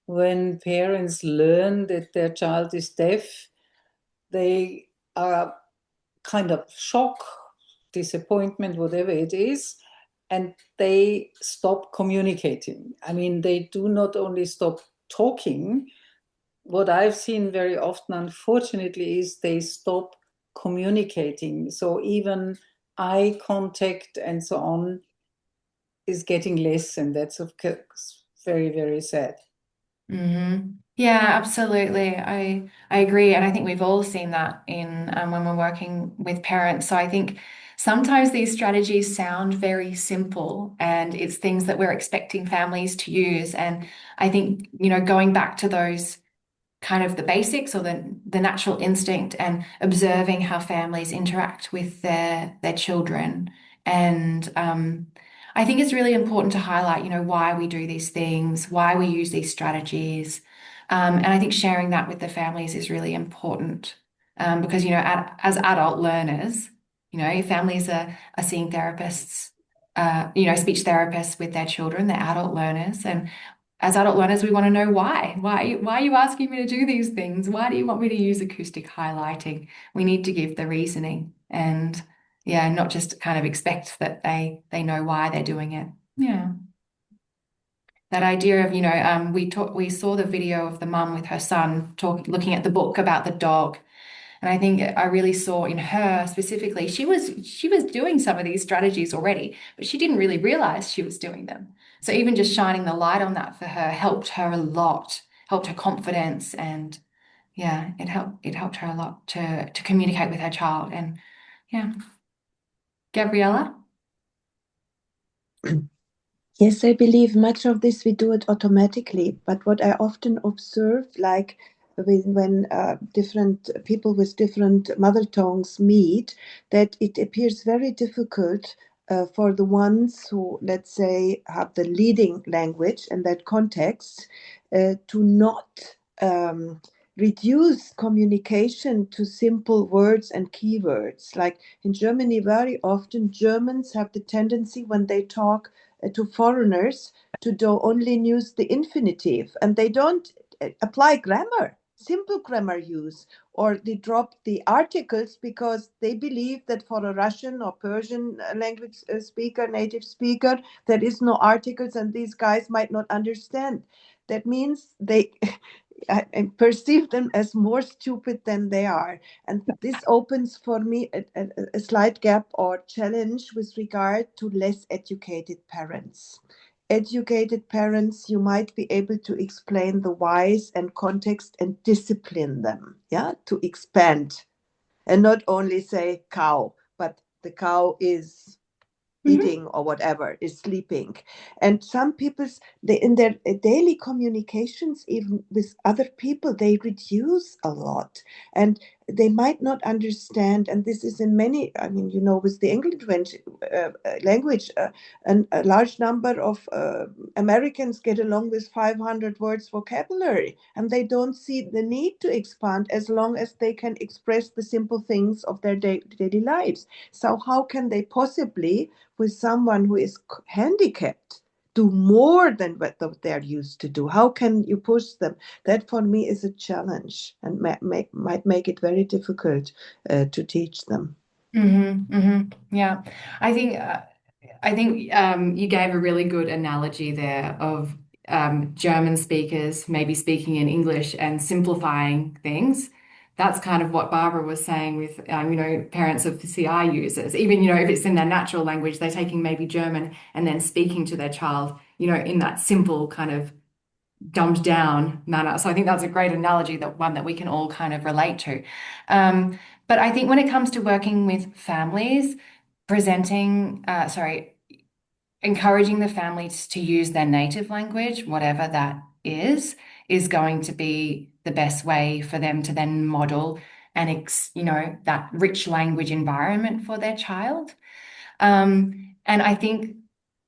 when parents learn that their child is deaf. They are kind of shock, disappointment, whatever it is, and they stop communicating. I mean, they do not only stop talking. What I've seen very often, unfortunately, is they stop communicating. So even eye contact and so on is getting less, and that's of course very, very sad. Mm-hmm. Yeah, absolutely. I agree, and I think we've all seen that in when we're working with parents. So I think sometimes these strategies sound very simple, and it's things that we're expecting families to use. And I think, you know, going back to those kind of the basics, or the natural instinct, and observing how families interact with their children. And I think it's really important to highlight, you know, why we do these things, why we use these strategies. And I think sharing that with the families is really important, because, you know, as adult learners, you know, families are seeing therapists, you know, speech therapists with their children, they're adult learners. And as adult learners, we want to know why. Why are you asking me to do these things? Why do you want me to use acoustic highlighting? We need to give the reasoning, and yeah, not just kind of expect that they know why they're doing it. Yeah. That idea of, you know, we saw the video of the mum with her son looking at the book about the dog. And I think I really saw in her specifically, she was doing some of these strategies already, but she didn't really realize she was doing them. So even just shining the light on that for her helped her a lot, helped her confidence, and yeah, it helped her a lot to communicate with her child. And yeah. Gabriella? Yes, I believe much of this we do it automatically, but what I often observe, like when different people with different mother tongues meet, that it appears very difficult for the ones who, let's say, have the leading language in that context to not reduce communication to simple words and keywords. Like in Germany, very often Germans have the tendency when they talk to foreigners to only use the infinitive, and they don't apply grammar, simple grammar use, or they drop the articles because they believe that for a Russian or Persian language speaker, native speaker, there is no articles and these guys might not understand. That means they I perceive them as more stupid than they are. And this opens for me a slight gap or challenge with regard to less educated parents. Educated parents, you might be able to explain the whys and context and discipline them, yeah, to expand and not only say cow, but the cow is eating or whatever, is sleeping. And some people, in their daily communications, even with other people, they reduce a lot. And they might not understand, and this is in many, I mean, you know, with the English language, and a large number of Americans get along with 500 words vocabulary, and they don't see the need to expand as long as they can express the simple things of their daily lives. So how can they possibly, with someone who is handicapped, do more than what they're used to do? How can you push them? That for me is a challenge, and might make it very difficult to teach them. Yeah, I think you gave a really good analogy there of German speakers maybe speaking in English and simplifying things. That's kind of what Barbara was saying with, you know, parents of CI users. Even, you know, if it's in their natural language, they're taking maybe German and then speaking to their child, you know, in that simple kind of dumbed down manner. So I think that's a great analogy, that one that we can all kind of relate to. But I think when it comes to working with families, encouraging the families to use their native language, whatever that is going to be the best way for them to then model and you know, that rich language environment for their child. And I think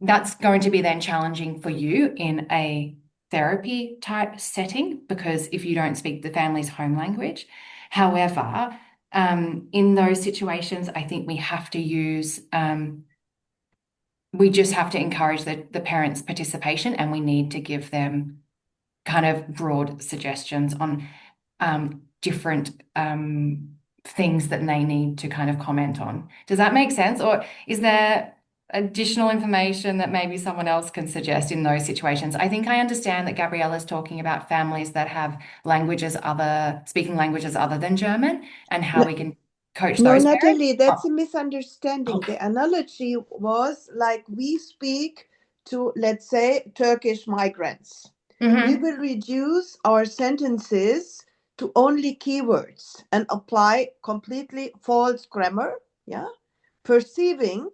that's going to be then challenging for you in a therapy type setting, because if you don't speak the family's home language. However, in those situations, I think we have to use, we just have to encourage the parents' participation, and we need to give them kind of broad suggestions on different things that they need to kind of comment on. Does that make sense? Or is there additional information that maybe someone else can suggest in those situations? I think I understand that Gabriella's talking about families that have speaking languages other than German, and how we can coach those parents. Natalie, that's a misunderstanding. The analogy was like, we speak to, let's say, Turkish migrants. We will reduce our sentences to only keywords and apply completely false grammar, perceiving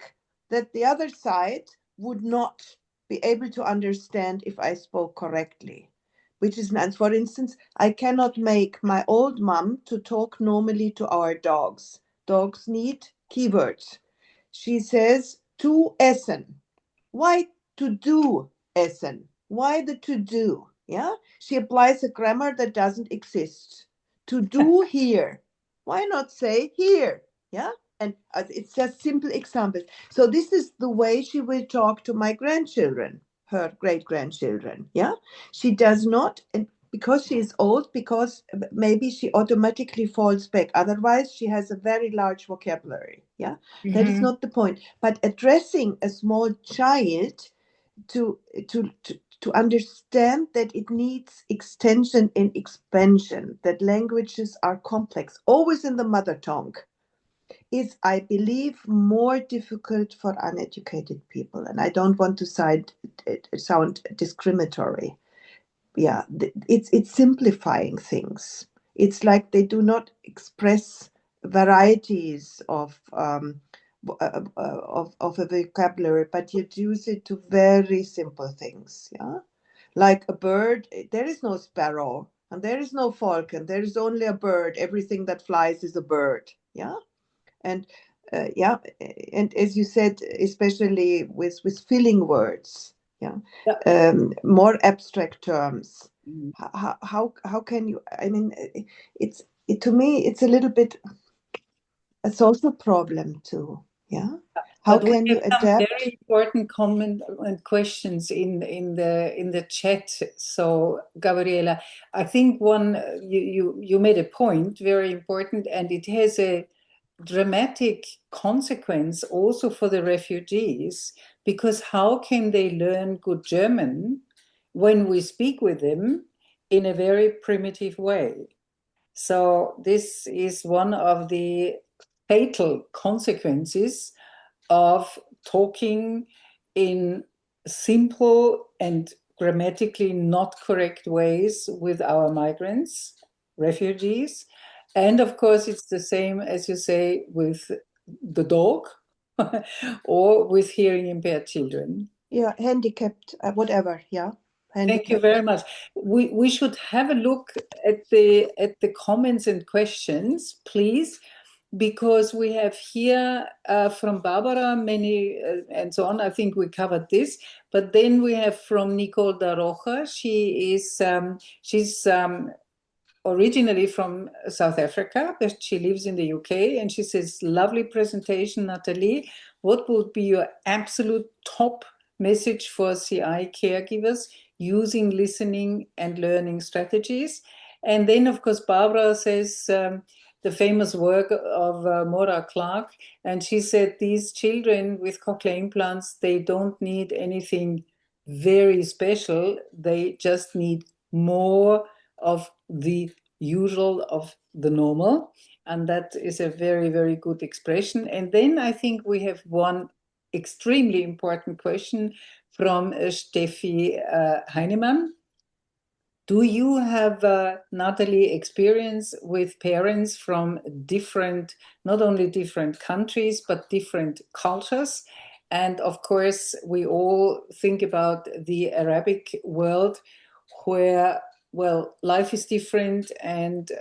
that the other side would not be able to understand if I spoke correctly, which is nice. For instance, I cannot make my old mom to talk normally to our dogs. Dogs need keywords. She says, to essen. Why to do essen? Why the to do? Yeah, she applies a grammar that doesn't exist. To do here. Why not say here? Yeah, and it's just simple examples. So this is the way she will talk to my grandchildren, her great-grandchildren. Yeah, she does not, and because she is old, because maybe she automatically falls back. Otherwise, she has a very large vocabulary. Yeah, that is not the point. But addressing a small child to understand that it needs extension and expansion, that languages are complex, always in the mother tongue, is, I believe, more difficult for uneducated people. And I don't want to sound discriminatory. Yeah, it's simplifying things. It's like they do not express varieties of a vocabulary, but you use it to very simple things. Yeah, like a bird, there is no sparrow and there is no falcon. There is only a bird. Everything that flies is a bird. Yeah, and and as you said, especially with filling words. Yeah. More abstract terms. How can you? I mean, to me, it's a little bit a social problem too. Yeah. How can you adapt? Very important comment and questions in the chat. So, Gabriela, I think you made a point, very important, and it has a dramatic consequence also for the refugees, because how can they learn good German when we speak with them in a very primitive way? So this is one of the fatal consequences of talking in simple and grammatically not correct ways with our migrants, refugees. And of course, it's the same, as you say, with the dog or with hearing impaired children. Yeah, handicapped, whatever, yeah. Thank you very much. We should have a look at the comments and questions, please, because we have here from Barbara many and so on. I think we covered this, but then we have from Nicole da Rocha. She's originally from South Africa, but she lives in the UK, and she says, lovely presentation, Natalie. What would be your absolute top message for CI caregivers using listening and learning strategies? And then, of course, Barbara says the famous work of Maura Clark, and she said these children with cochlear implants, they don't need anything very special. They just need more of the usual, of the normal, and that is a very, very good expression. And then I think we have one extremely important question from Steffi Heinemann. Do you have, Natalie, experience with parents from different, not only different countries, but different cultures? And of course, we all think about the Arabic world where, well, life is different and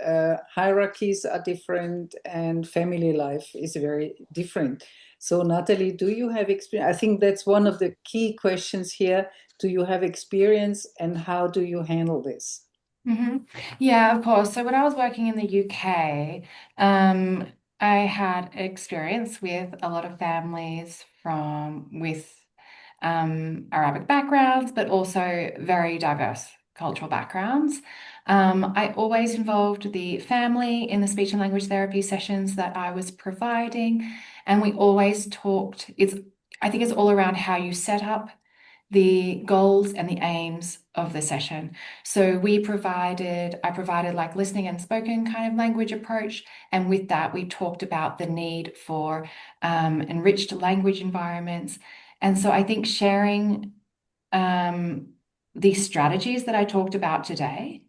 hierarchies are different and family life is very different. So Natalie, do you have experience? I think that's one of the key questions here. Do you have experience and how do you handle this? Yeah, of course. So when I was working in the UK, I had experience with a lot of families with Arabic backgrounds, but also very diverse cultural backgrounds. I always involved the family in the speech and language therapy sessions that I was providing, and we always talked, I think it's all around how you set up the goals and the aims of the session. So I provided like listening and spoken kind of language approach. And with that, we talked about the need for enriched language environments. And so I think sharing these strategies that I talked about today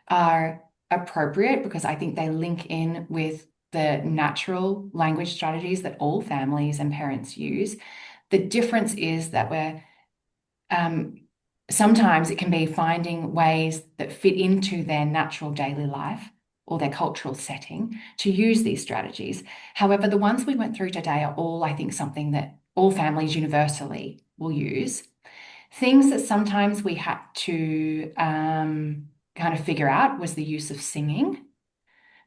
are appropriate because I think they link in with the natural language strategies that all families and parents use. The difference is that sometimes it can be finding ways that fit into their natural daily life or their cultural setting to use these strategies. However, the ones we went through today are all, I think, something that all families universally will use. Things that sometimes we had to kind of figure out was the use of singing,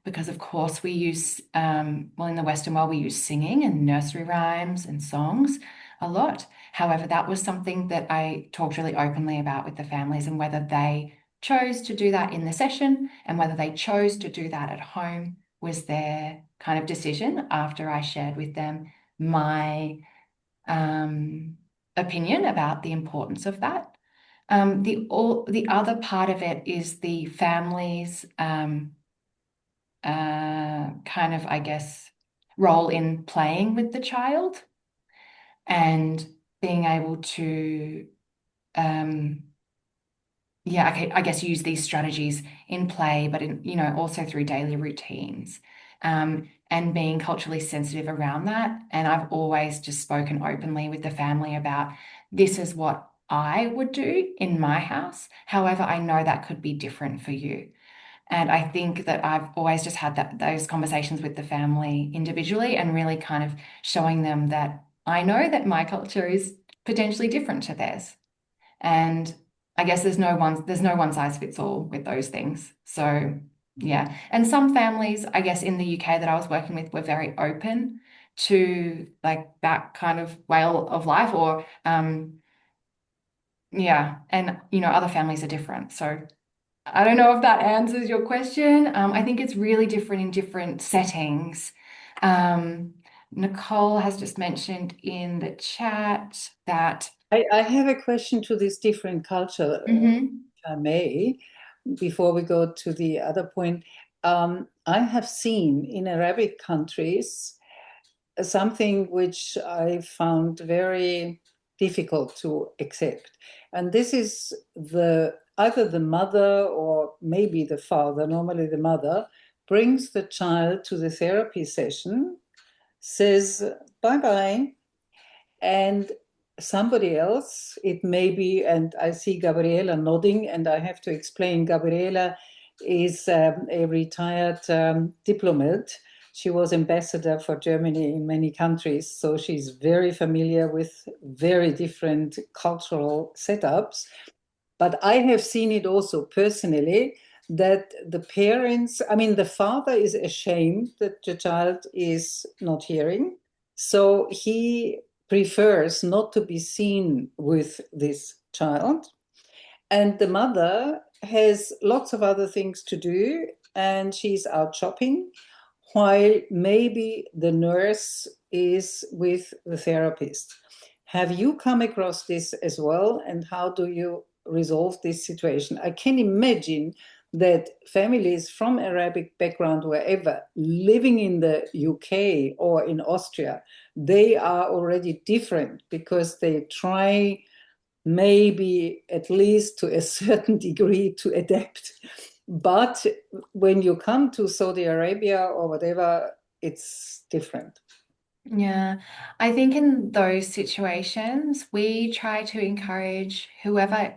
because of course we use, in the Western world, we use singing and nursery rhymes and songs a lot. However, that was something that I talked really openly about with the families, and whether they chose to do that in the session and whether they chose to do that at home was their kind of decision after I shared with them my opinion about the importance of that. The other part of it is the family's kind of, I guess, role in playing with the child and being able to, I guess, use these strategies in play, but also through daily routines, and being culturally sensitive around that. And I've always just spoken openly with the family about this is what I would do in my house. However, I know that could be different for you. And I think that I've always just had those conversations with the family individually and really kind of showing them that I know that my culture is potentially different to theirs. And I guess there's no one size fits all with those things. So yeah. And some families, I guess, in the UK that I was working with were very open to like that kind of way of life, or and other families are different. So I don't know if that answers your question. I think it's really different in different settings. Nicole has just mentioned in the chat that I have a question to this different culture, if I may, before we go to the other point. I have seen in Arabic countries something which I found very difficult to accept. And this is either the mother or maybe the father, normally the mother, brings the child to the therapy session, says bye-bye, and somebody else, it may be, and I see Gabriela nodding, and I have to explain, Gabriela is a retired diplomat. She was ambassador for Germany in many countries, so she's very familiar with very different cultural setups. But I have seen it also personally, that the parents, I mean, the father is ashamed that the child is not hearing, so he prefers not to be seen with this child. And the mother has lots of other things to do, and she's out shopping, while maybe the nurse is with the therapist. Have you come across this as well, and how do you resolve this situation? I can imagine that families from Arabic background, wherever, living in the UK or in Austria, they are already different because they try maybe at least to a certain degree to adapt. But when you come to Saudi Arabia or whatever, it's different. Yeah, I think in those situations, we try to encourage whoever,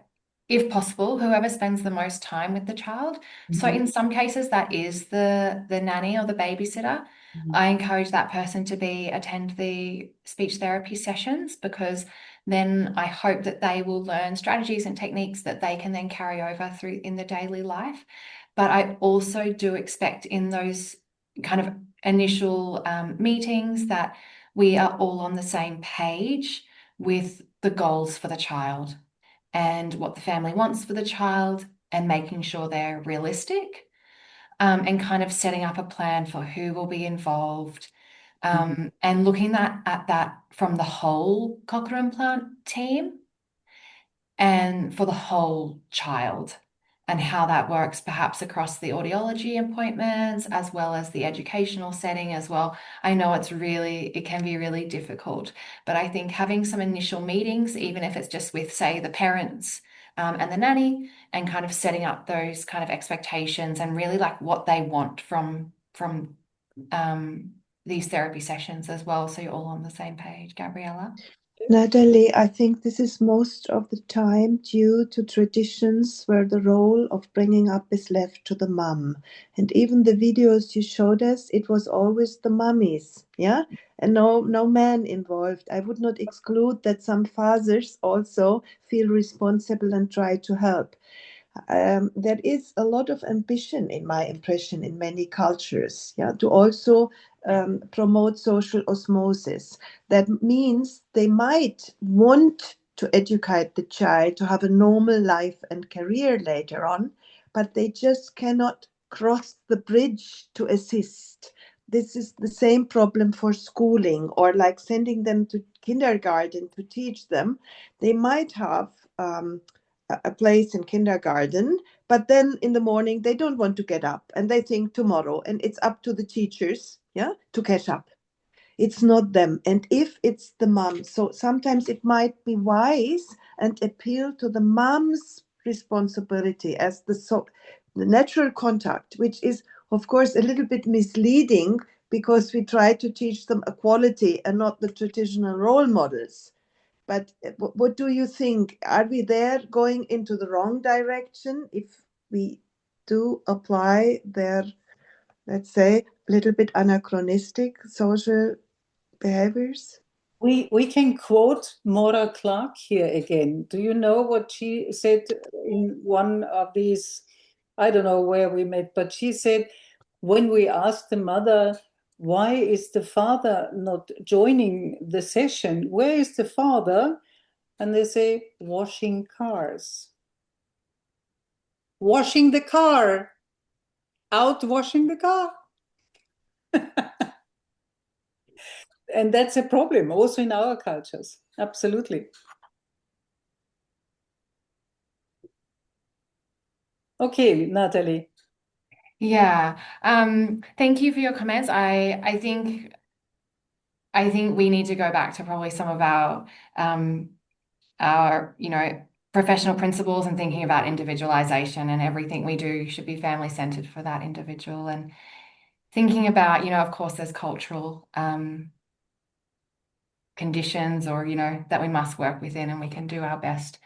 if possible, whoever spends the most time with the child. So in some cases, that is the nanny or the babysitter. I encourage that person to attend the speech therapy sessions, because then I hope that they will learn strategies and techniques that they can then carry over through in the daily life. But I also do expect in those kind of initial meetings that we are all on the same page with the goals for the child and what the family wants for the child, and making sure they're realistic, and kind of setting up a plan for who will be involved, and looking at that from the whole cochlear implant team and for the whole child, and how that works perhaps across the audiology appointments as well as the educational setting as well. I know it can be really difficult, but I think having some initial meetings, even if it's just with, say, the parents and the nanny, and kind of setting up those kind of expectations and really like what they want from these therapy sessions as well, so you're all on the same page. Gabriela? Natalie, I think this is most of the time due to traditions where the role of bringing up is left to the mum. And even the videos you showed us, it was always the mummies, yeah? And no man involved. I would not exclude that some fathers also feel responsible and try to help. There is a lot of ambition, in my impression, in many cultures, yeah, to also promote social osmosis. That means they might want to educate the child to have a normal life and career later on, but they just cannot cross the bridge to assist. This is the same problem for schooling, or like sending them to kindergarten to teach them. They might have a place in kindergarten, but then in the morning they don't want to get up and they think tomorrow, and it's up to the teachers, yeah, to catch up. It's not them. And if it's the mom, so sometimes it might be wise and appeal to the mom's responsibility as the natural contact, which is of course a little bit misleading because we try to teach them equality and not the traditional role models. But what do you think? Are we there going into the wrong direction if we do apply their, let's say, a little bit anachronistic social behaviors? We can quote Maura Clark here again. Do you know what she said in one of these? I don't know where we met, but she said, when we asked the mother, why is the father not joining the session? Where is the father? And they say, washing cars. Washing the car. Out washing the car. And that's a problem also in our cultures. Absolutely. Okay, Natalie. Yeah. Thank you for your comments. I think we need to go back to probably some of our professional principles, and thinking about individualization, and everything we do should be family centered for that individual, and thinking about, of course, there's cultural conditions or, that we must work within, and we can do our best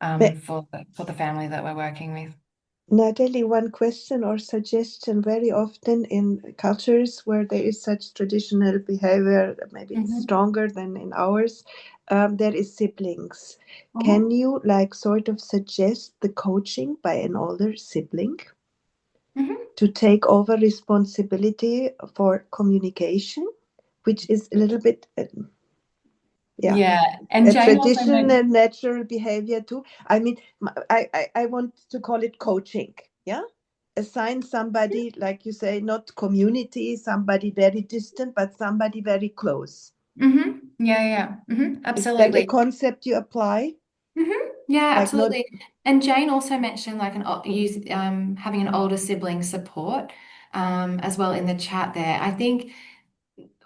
for the family that we're working with. Natalie, one question or suggestion: very often in cultures where there is such traditional behavior, maybe it's stronger than in ours, there is siblings. Can you sort of suggest the coaching by an older sibling to take over responsibility for communication, which is a little bit and a Jane also traditional natural behavior too. I mean, I want to call it coaching. Yeah, assign somebody, like you say, not community, somebody very distant, but somebody very close. Absolutely. Is that a concept you apply? Yeah, absolutely. And Jane also mentioned having an older sibling support as well in the chat there. I think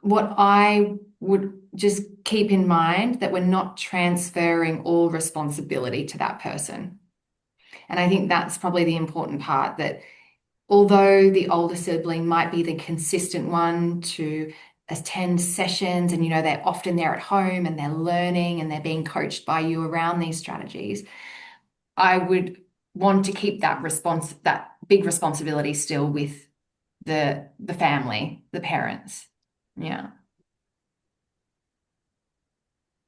what I would just keep in mind that we're not transferring all responsibility to that person. And I think that's probably the important part, that although the older sibling might be the consistent one to attend sessions and, they're often there at home and they're learning and they're being coached by you around these strategies, I would want to keep that big responsibility still with the family, the parents. Yeah.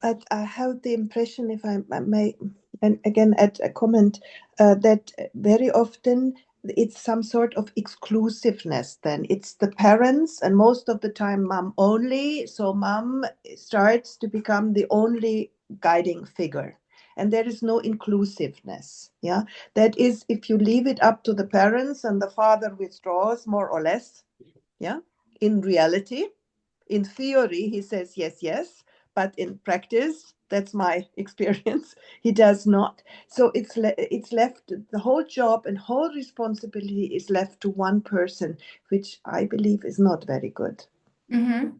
But I have the impression, if I may, and again add a comment, that very often it's some sort of exclusiveness. Then it's the parents, and most of the time mom only. So mom starts to become the only guiding figure, and there is no inclusiveness. Yeah, that is, if you leave it up to the parents and the father withdraws more or less. Yeah, in reality, in theory, he says yes, yes. But in practice, that's my experience, he does not. So it's left, the whole job and whole responsibility is left to one person, which I believe is not very good.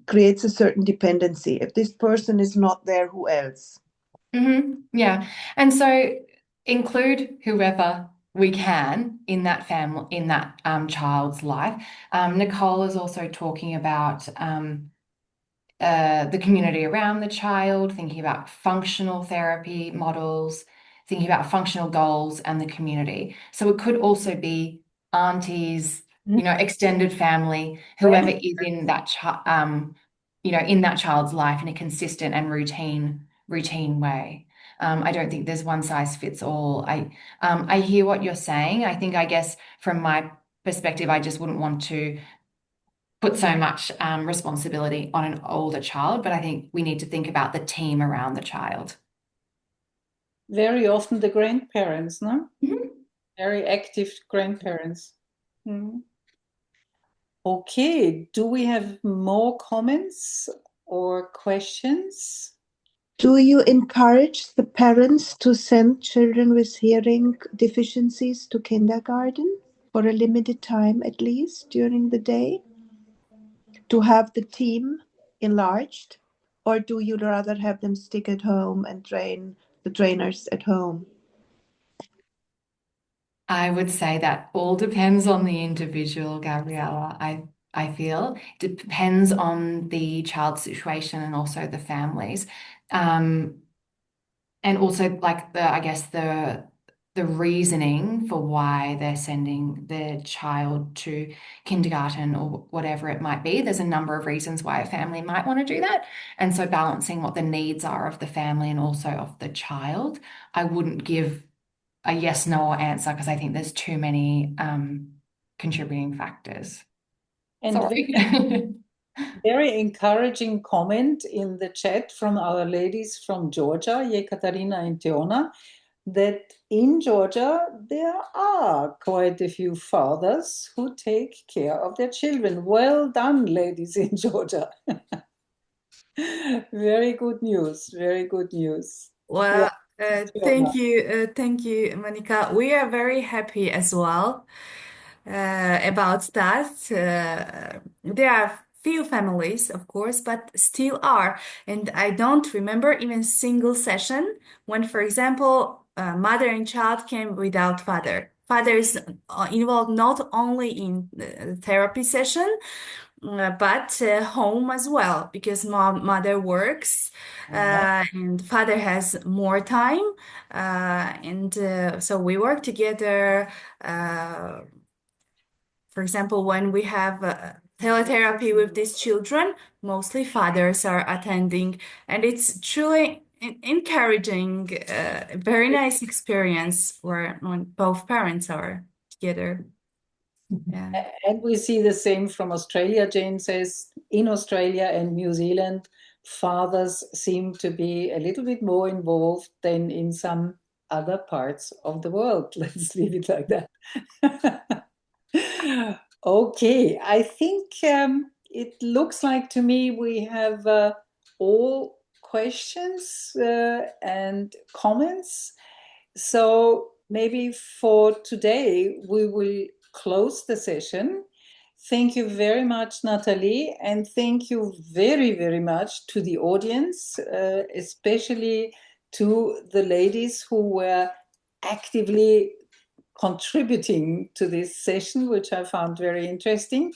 Creates a certain dependency. If this person is not there, who else? Yeah. And so include whoever we can in that family, in that child's life. Nicole is also talking about the community around the child, thinking about functional therapy models, thinking about functional goals and the community. So it could also be aunties, extended family, whoever is in that in that child's life in a consistent and routine way. I don't think there's one size fits all. I hear what you're saying. I guess from my perspective, I just wouldn't want to put so much responsibility on an older child, but I think we need to think about the team around the child. Very often the grandparents, no? Very active grandparents. Okay, do we have more comments or questions? Do you encourage the parents to send children with hearing deficiencies to kindergarten for a limited time, at least during the day, to have the team enlarged? Or do you rather have them stick at home and train the trainers at home? I would say that all depends on the individual, Gabriella. I feel it depends on the child's situation and also the families. And also the reasoning for why they're sending their child to kindergarten or whatever it might be. There's a number of reasons why a family might want to do that. And so balancing what the needs are of the family and also of the child, I wouldn't give a yes, no answer because I think there's too many contributing factors. And very encouraging comment in the chat from our ladies from Georgia, Yekaterina and Teona, that in Georgia there are quite a few fathers who take care of their children. Well done, ladies in Georgia. Very good news, very good news. Well, thank you, Monica. We are very happy as well about that. There are few families, of course, but still are. And I don't remember even single session when, for example, mother and child came without father. Father is involved not only in the therapy session, but home as well, because mother works and father has more time, and so we work together. For example, when we have teletherapy with these children, mostly fathers are attending, and it's truly encouraging, a very nice experience when both parents are together. Yeah. And we see the same from Australia. Jane says in Australia and New Zealand, fathers seem to be a little bit more involved than in some other parts of the world. Let's leave it like that. Okay, I think it looks like to me we have all questions and comments. So maybe for today, we will close the session. Thank you very much, Natalie, and thank you very, very much to the audience, especially to the ladies who were actively contributing to this session, which I found very interesting.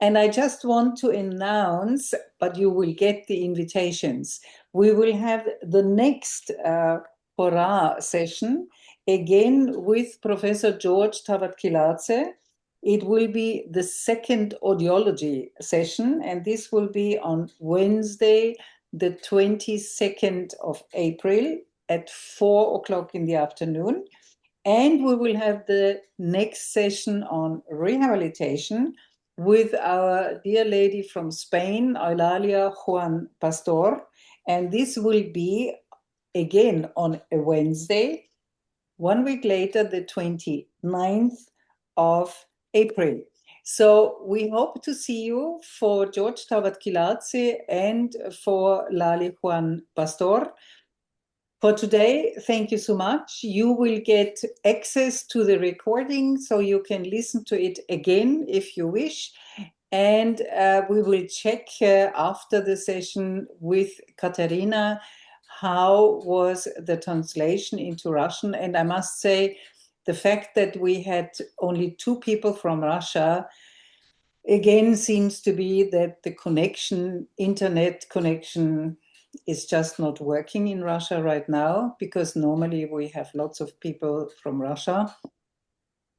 And I just want to announce, but you will get the invitations. We will have the next Hora session, again with Professor George Tavat-Kiladze. It will be the second audiology session, and this will be on Wednesday, the 22nd of April at 4 o'clock in the afternoon. And we will have the next session on rehabilitation with our dear lady from Spain, Eulalia Juan Pastor. And this will be again on a Wednesday, 1 week later, the 29th of April. So we hope to see you for George Tavat-Kiladze and for Lali Juan Pastor. For today, thank you so much. You will get access to the recording, so you can listen to it again if you wish. And we will check after the session with Katarina how was the translation into Russian. And I must say, the fact that we had only 2 people from Russia again seems to be that the connection, internet connection, is just not working in Russia right now, because normally we have lots of people from Russia.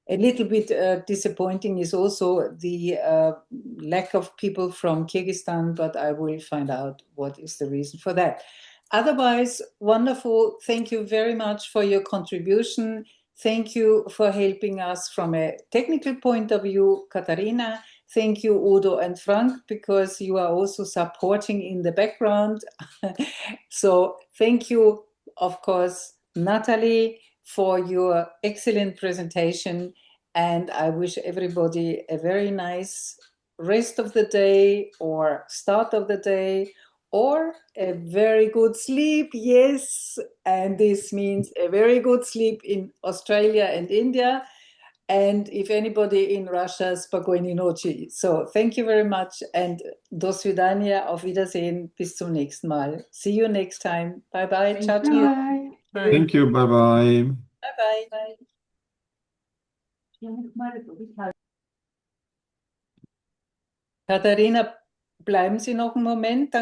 A little bit disappointing is also the lack of people from Kyrgyzstan, but I will find out what is the reason for that. Otherwise, wonderful. Thank you very much for your contribution. Thank you for helping us from a technical point of view, Katarina. Thank you, Udo and Frank, because you are also supporting in the background. So thank you, of course, Natalie, for your excellent presentation. And I wish everybody a very nice rest of the day or start of the day, or a very good sleep. Yes, and this means a very good sleep in Australia and India. And if anybody in Russia, spokojnej noci. So thank you very much, and do svidania, auf Wiedersehen, bis zum nächsten Mal. See you next time. Bye bye. Ciao, ciao. Bye. Thank you. Bye bye. Bye bye. Katharina, bleiben Sie noch einen Moment.